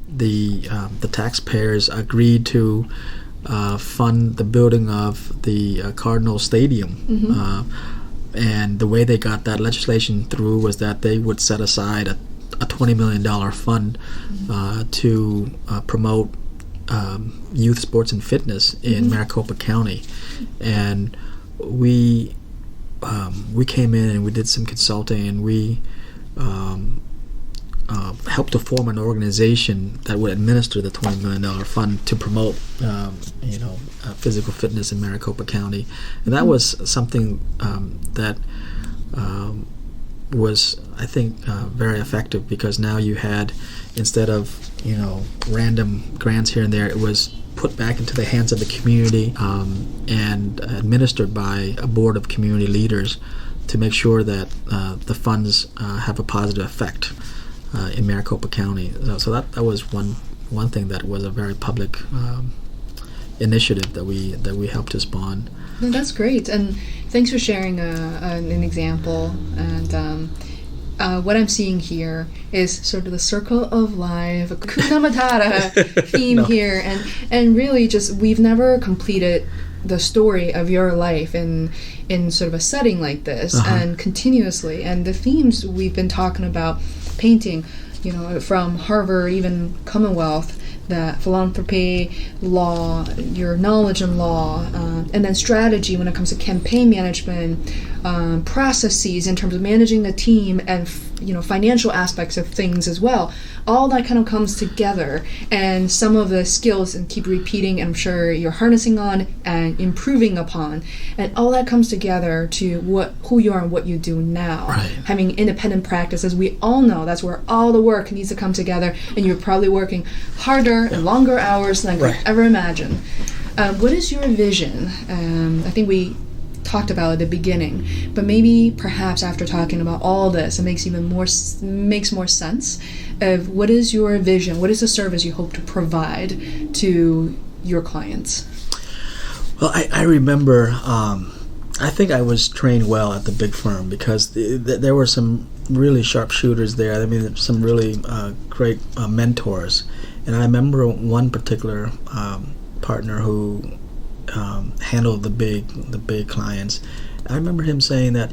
A: The taxpayers agreed to fund the building of the Cardinal Stadium, and the way they got that legislation through was that they would set aside a $20 million fund to promote youth sports and fitness in Maricopa County, and we came in and we did some consulting, and we helped to form an organization that would administer the $20 million fund to promote, physical fitness in Maricopa County. And that was something that was, I think, very effective, because now you had, instead of, random grants here and there, it was put back into the hands of the community and administered by a board of community leaders to make sure that the funds have a positive effect in Maricopa County. So that was one thing that was a very public initiative that we helped to spawn.
B: No, that's great, and thanks for sharing an example. And what I'm seeing here is sort of the circle of life, a Hakuna Matata theme here, and really just we've never completed the story of your life in sort of a setting like this, and continuously, and the themes we've been talking about, painting, from Harvard, even Commonwealth, that philanthropy, law, your knowledge in law, and then strategy when it comes to campaign management, processes in terms of managing a team, and financial aspects of things as well. All that kind of comes together, and some of the skills, and keep repeating, I'm sure you're harnessing on and improving upon, and all that comes together to who you are and what you do now.
A: Right.
B: Having independent practice, as we all know, that's where all the work needs to come together, and you're probably working harder and longer hours than I could ever imagine. What is your vision? I think we talked about at the beginning, but maybe perhaps after talking about all this, it makes more sense of what is your vision, what is the service you hope to provide to your clients.
A: Well, I remember, I think I was trained well at the big firm, because there were some really sharp shooters there. Some really great mentors, and I remember one particular partner who handled the big clients. I remember him saying that,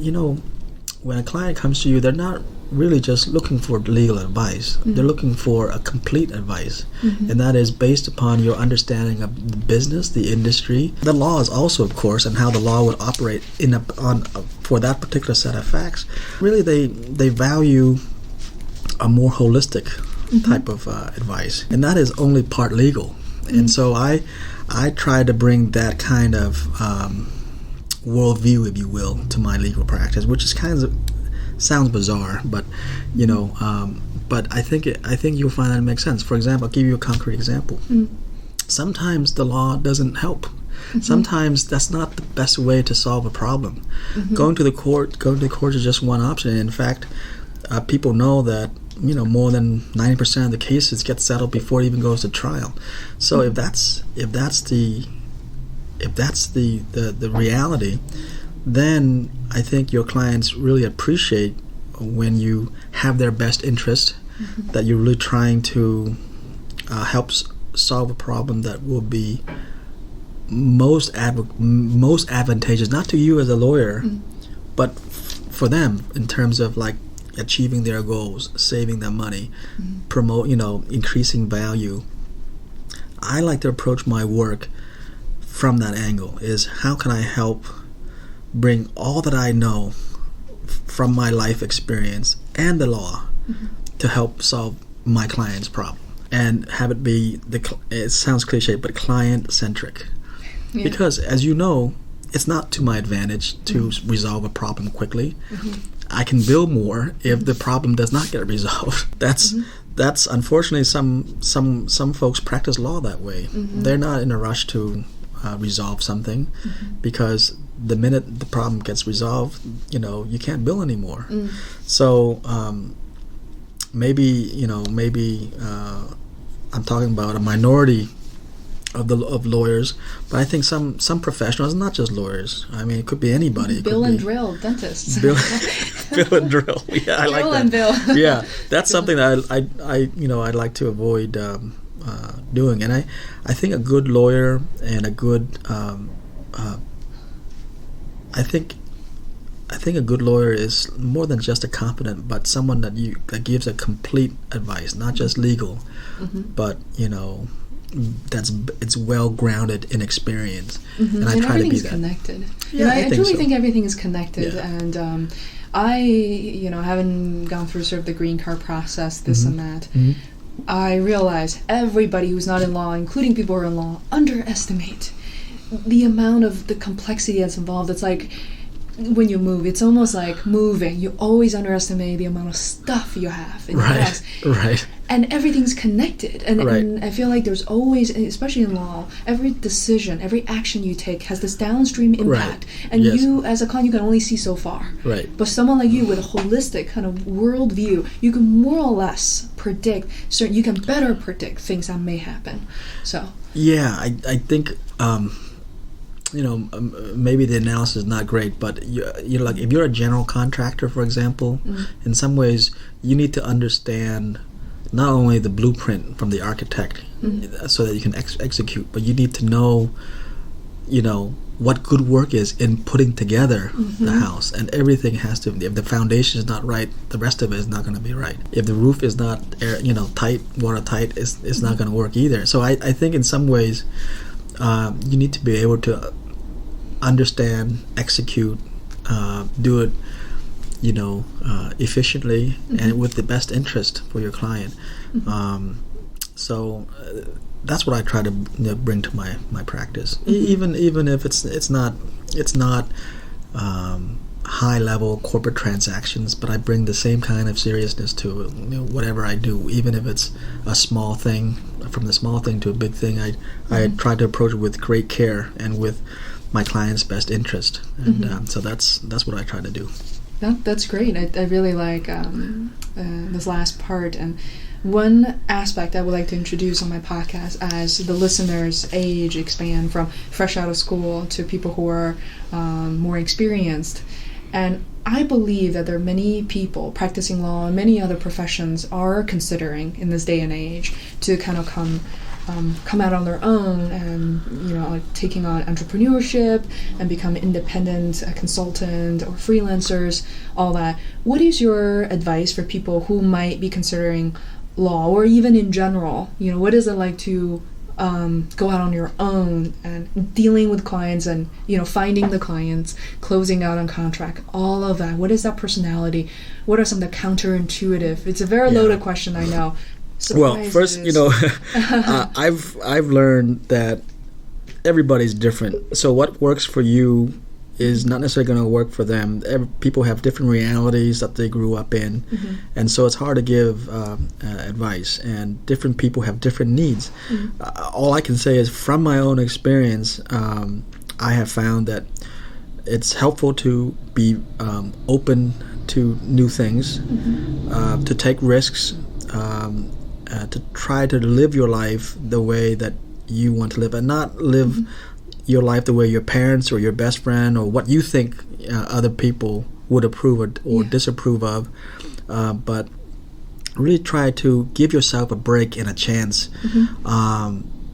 A: when a client comes to you, they're not really just looking for legal advice. They're looking for a complete advice, and that is based upon your understanding of the business, the industry, the laws also, of course, and how the law would operate for that particular set of facts. Really, they value a more holistic type of advice, and that is only part legal. And so I try to bring that kind of worldview, if you will, to my legal practice, which is kind of sounds bizarre, but but I think you'll find that it makes sense. For example, I'll give you a concrete example. Sometimes the law doesn't help. Sometimes that's not the best way to solve a problem. Going to the court is just one option. In fact, people know that more than 90% of the cases get settled before it even goes to trial. So if that's the reality, then I think your clients really appreciate when you have their best interest, that you're really trying to help solve a problem that will be most advantageous, not to you as a lawyer, but for them in terms of like achieving their goals, saving them money, increasing value. I like to approach my work from that angle, is how can I help bring all that I know from my life experience and the law to help solve my client's problem, and have it be, it sounds cliche, but client-centric. Yeah. Because, as you know, it's not to my advantage to resolve a problem quickly. I can bill more if the problem does not get resolved. That's unfortunately some folks practice law that way. They're not in a rush to resolve something, because the minute the problem gets resolved, you can't bill anymore. So maybe I'm talking about a minority of lawyers, but I think some professionals, not just lawyers. I mean, it could be anybody.
B: Bill and drill dentists.
A: Bill and drill. Yeah, I like that.
B: And bill.
A: Yeah, that's something that I'd like to avoid doing. And I think a good lawyer and a good I think a good lawyer is more than just a competent, but someone that gives a complete advice, not just legal, but it's well grounded in experience. And I try to be that.
B: Connected.
A: Yeah,
B: I
A: truly
B: think everything is connected.
A: Yeah.
B: And I haven't gone through sort of the green card process, this and that. I realize everybody who's not in law, including people who are in law, underestimate the amount of the complexity that's involved. It's like when you move, it's almost like moving. You always underestimate the amount of stuff you have in your house.
A: Right.
B: And everything's connected. And I feel like there's always, especially in law, every decision, every action you take has this downstream impact. Right. And you, as a client, you can only see so far. Right. But someone like you with a holistic kind of worldview, you can more or less predict, you can better predict things that may happen. So. Yeah,
A: I think... maybe the analysis is not great, but like if you're a general contractor, for example, in some ways you need to understand not only the blueprint from the architect so that you can execute, but you need to know, what good work is in putting together the house, and everything has to. If the foundation is not right, the rest of it is not going to be right. If the roof is not tight, watertight, it's not going to work either. So I think in some ways. You need to be able to understand, execute, do it, efficiently and with the best interest for your client. So that's what I try to bring to my practice. Even if it's not high level corporate transactions, but I bring the same kind of seriousness to whatever I do, even if it's a small thing. From the small thing to a big thing, I try to approach it with great care and with my client's best interest, and so that's what I try to do.
B: That's great. I really like this last part. And one aspect I would like to introduce on my podcast, as the listeners' age expand from fresh out of school to people who are more experienced. And I believe that there are many people practicing law and many other professions are considering in this day and age to kind of come come out on their own and, taking on entrepreneurship and become independent consultant or freelancers, all that. What is your advice for people who might be considering law, or even in general? What is it like to go out on your own and dealing with clients and, finding the clients, closing out on contract, all of that? What is that personality? What are some of the counterintuitive? It's a very loaded question, I know.
A: Well, first, I've learned that everybody's different. So what works for you is not necessarily going to work for them. People have different realities that they grew up in, and so it's hard to give advice. And different people have different needs. All I can say is, from my own experience, I have found that it's helpful to be open to new things, to take risks. To try to live your life the way that you want to live, and not live your life the way your parents or your best friend or what you think other people would approve or disapprove of, but really try to give yourself a break and a chance,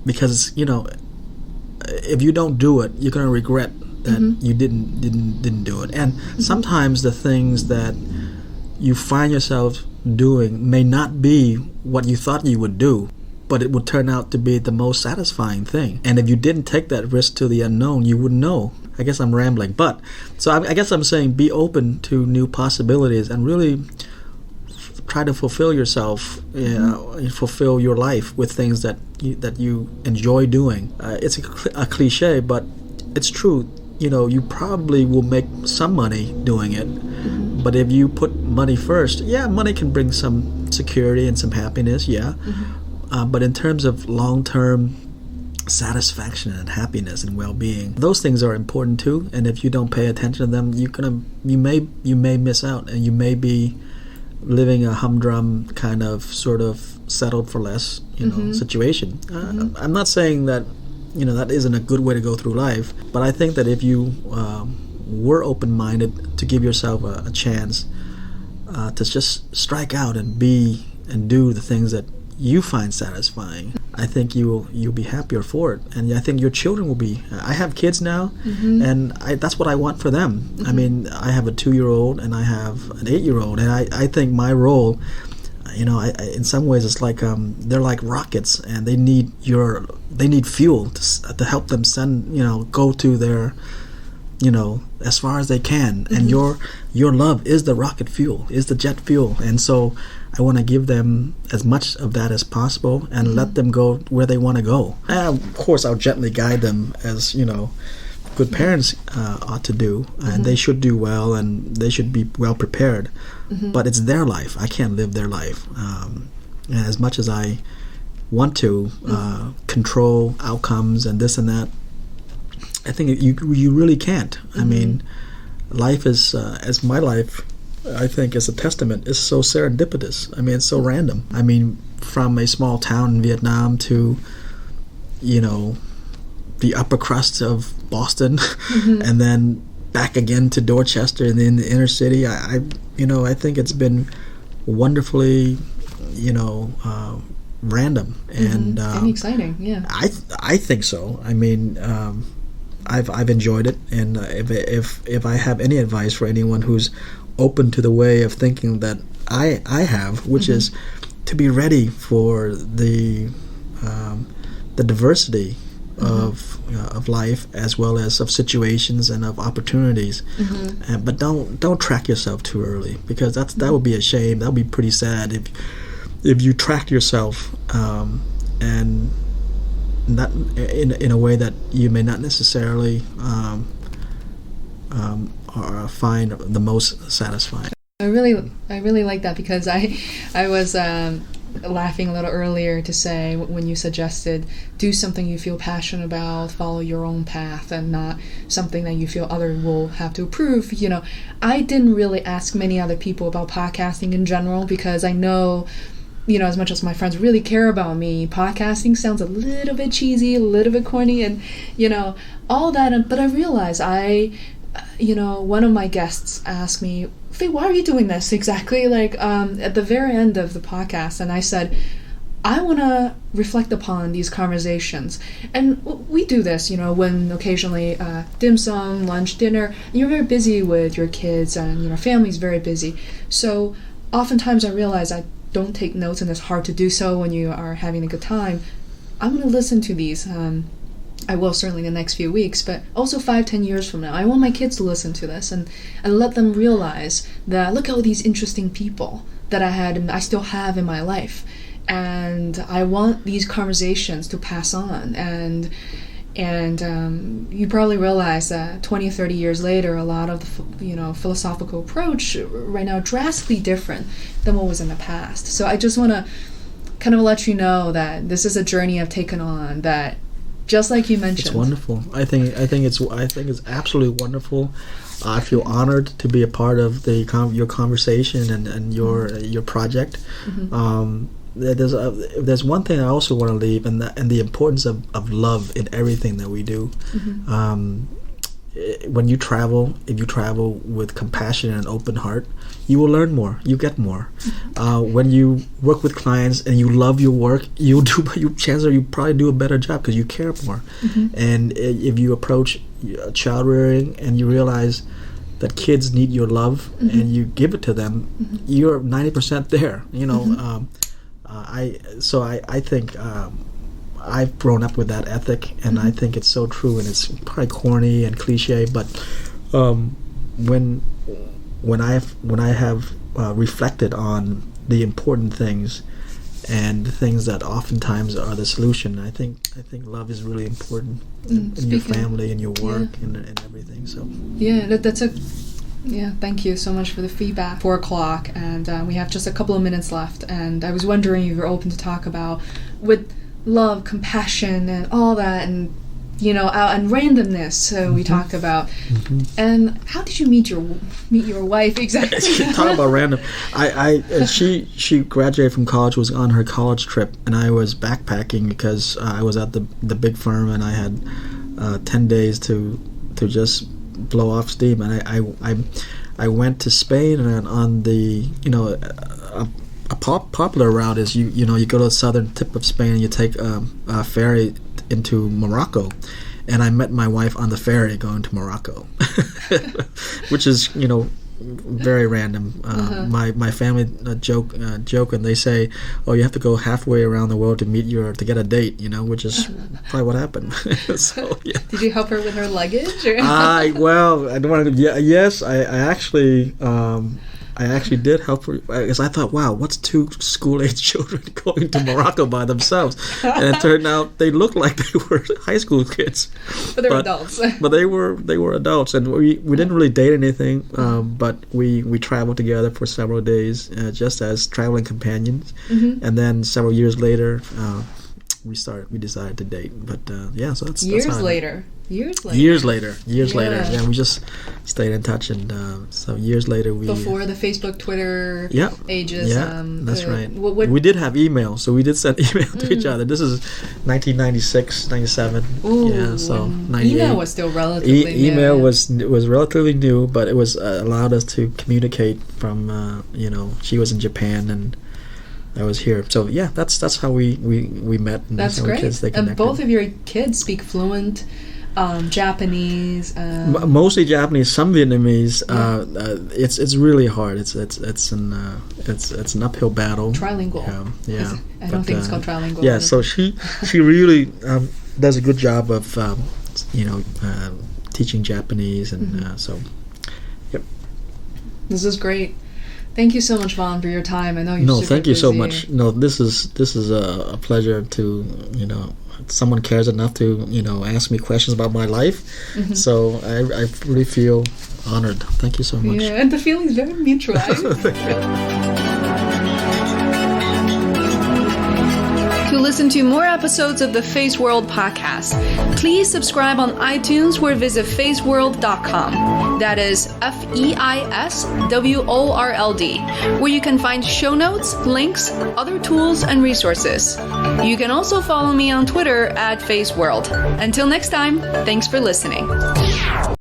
A: because if you don't do it, you're going to regret that you didn't do it. And sometimes the things that you find yourself doing may not be what you thought you would do, but it would turn out to be the most satisfying thing. And if you didn't take that risk to the unknown, you wouldn't know. I guess I'm rambling, but so I guess I'm saying be open to new possibilities and really try to fulfill yourself, fulfill your life with things that you enjoy doing. It's a cliche, but it's true. You probably will make some money doing it. But if you put money first, money can bring some security and some happiness, but in terms of long-term satisfaction and happiness and well-being, those things are important too. And if you don't pay attention to them, you may miss out, and you may be living a humdrum kind of sort of settled for less, situation. I'm not saying that that isn't a good way to go through life, but I think that if you were open-minded to give yourself a chance to just strike out and be and do the things that you find satisfying, I think you'll be happier for it. And I think your children will be. I have kids now, and that's what I want for them. I mean, I have a 2-year-old and I have an 8-year-old, and I think my role, in some ways it's like they're like rockets, and they need fuel to help them go to their as far as they can. And your love is the rocket fuel, is the jet fuel. And so I want to give them as much of that as possible and let them go where they want to go. And of course, I'll gently guide them as, good parents ought to do. And they should do well, and they should be well prepared. But it's their life. I can't live their life. And as much as I want to control outcomes and this and that, I think you really can't. I mean, life is, as my life, I think, is a testament, is so serendipitous. I mean, it's so random. I mean, from a small town in Vietnam to, the upper crust of Boston, and then back again to Dorchester and then the inner city. I think it's been wonderfully, random and
B: exciting. Yeah,
A: I think so. I mean, I've enjoyed it, and if I have any advice for anyone who's open to the way of thinking that I have, which is to be ready for the diversity of life, as well as of situations and of opportunities, but don't track yourself too early, because that would be a shame. That would be pretty sad if you track yourself and not in a way that you may not necessarily or find the most satisfying.
B: I really like that, because I was laughing a little earlier to say, when you suggested do something you feel passionate about, follow your own path, and not something that you feel others will have to approve. I didn't really ask many other people about podcasting in general, because I know, as much as my friends really care about me, podcasting sounds a little bit cheesy, a little bit corny, and all that. But I realized one of my guests asked me, "Faye, why are you doing this exactly?" At the very end of the podcast, and I said, I want to reflect upon these conversations. And we do this, when occasionally dim sum, lunch, dinner, you're very busy with your kids and, family's very busy. So oftentimes I realize I don't take notes, and it's hard to do so when you are having a good time. I'm going to listen to these. I will certainly in the next few weeks, but also 5-10 years from now, I want my kids to listen to this and let them realize that look at all these interesting people that I had and I still have in my life. And I want these conversations to pass on. And you probably realize that 20 or 30 years later, a lot of the philosophical approach right now drastically different than what was in the past. So I just want to kind of let you know that this is a journey I've taken on that, just like you mentioned,
A: it's wonderful. I think it's absolutely wonderful. I feel honored to be a part of your conversation and your project. Mm-hmm. There's one thing I also want to leave, and the importance of love in everything that we do. Mm-hmm. When you travel, if you travel with compassion and an open heart, you will learn more. You get more. Mm-hmm. When you work with clients and you love your work, chances are you probably do a better job because you care more. Mm-hmm. And if you approach child rearing and you realize that kids need your love, mm-hmm. and you give it to them, mm-hmm. you're 90% there. Mm-hmm. I think I've grown up with that ethic, and mm-hmm. I think it's so true, and it's probably corny and cliche, but when I have reflected on the important things and things that oftentimes are the solution, I think love is really important in your family and your work, yeah. and everything. So
B: thank you so much for the feedback. 4:00, and we have just a couple of minutes left, and I was wondering if you're open to talk about with love, compassion, and all that, and and randomness. So mm-hmm. we talked about, mm-hmm. and how did you meet your wife exactly?
A: Talk about random. She graduated from college, was on her college trip, and I was backpacking because I was at the big firm, and I had 10 days to just blow off steam, and I went to Spain, and on the a popular route is you go to the southern tip of Spain and you take a ferry into Morocco, and I met my wife on the ferry going to Morocco, which is very random. Uh-huh. My family joke and they say, "Oh, you have to go halfway around the world to get a date," which is probably what happened. So, yeah.
B: Did you help her with her luggage? Or?
A: I don't want to. Yeah, yes, I actually did help her, because I thought, wow, what's 2 school-age children going to Morocco by themselves? And it turned out they looked like they were high school kids.
B: But they were adults.
A: But they were adults, and we didn't really date anything, but we traveled together for several days, just as traveling companions. Mm-hmm. And then several years later, we decided to date. But so that's
B: years later.
A: Years later. Yeah, we just stayed in touch, and so years later we...
B: Before the Facebook, Twitter ages.
A: Yeah, that's right. We did have email, so we did send email to each other. This is 1996, 97.
B: Ooh,
A: yeah, so 98.
B: Email was still relatively new.
A: Email was relatively new, but it was allowed us to communicate from, she was in Japan, and I was here. So yeah, that's how we met. And
B: that's great. And both of your kids speak fluent Japanese.
A: Mostly Japanese, some Vietnamese. It's really hard. It's an uphill battle.
B: Trilingual.
A: Yeah.
B: I don't think it's called trilingual.
A: Yeah. So she really does a good job of teaching Japanese, and
B: mm-hmm.
A: So. Yep.
B: This is great. Thank you so much, Vaughn, for your time. I know you're super
A: thank you
B: busy.
A: so much. No, this is a pleasure to someone cares enough to ask me questions about my life. Mm-hmm. So I really feel honored. Thank you so much.
B: Yeah, and the feeling is very mutual. To listen to more episodes of the Feisworld podcast, please subscribe on iTunes or visit feisworld.com. That is FEISWORLD, where you can find show notes, links, other tools, and resources. You can also follow me on Twitter at Feisworld. Until next time, thanks for listening.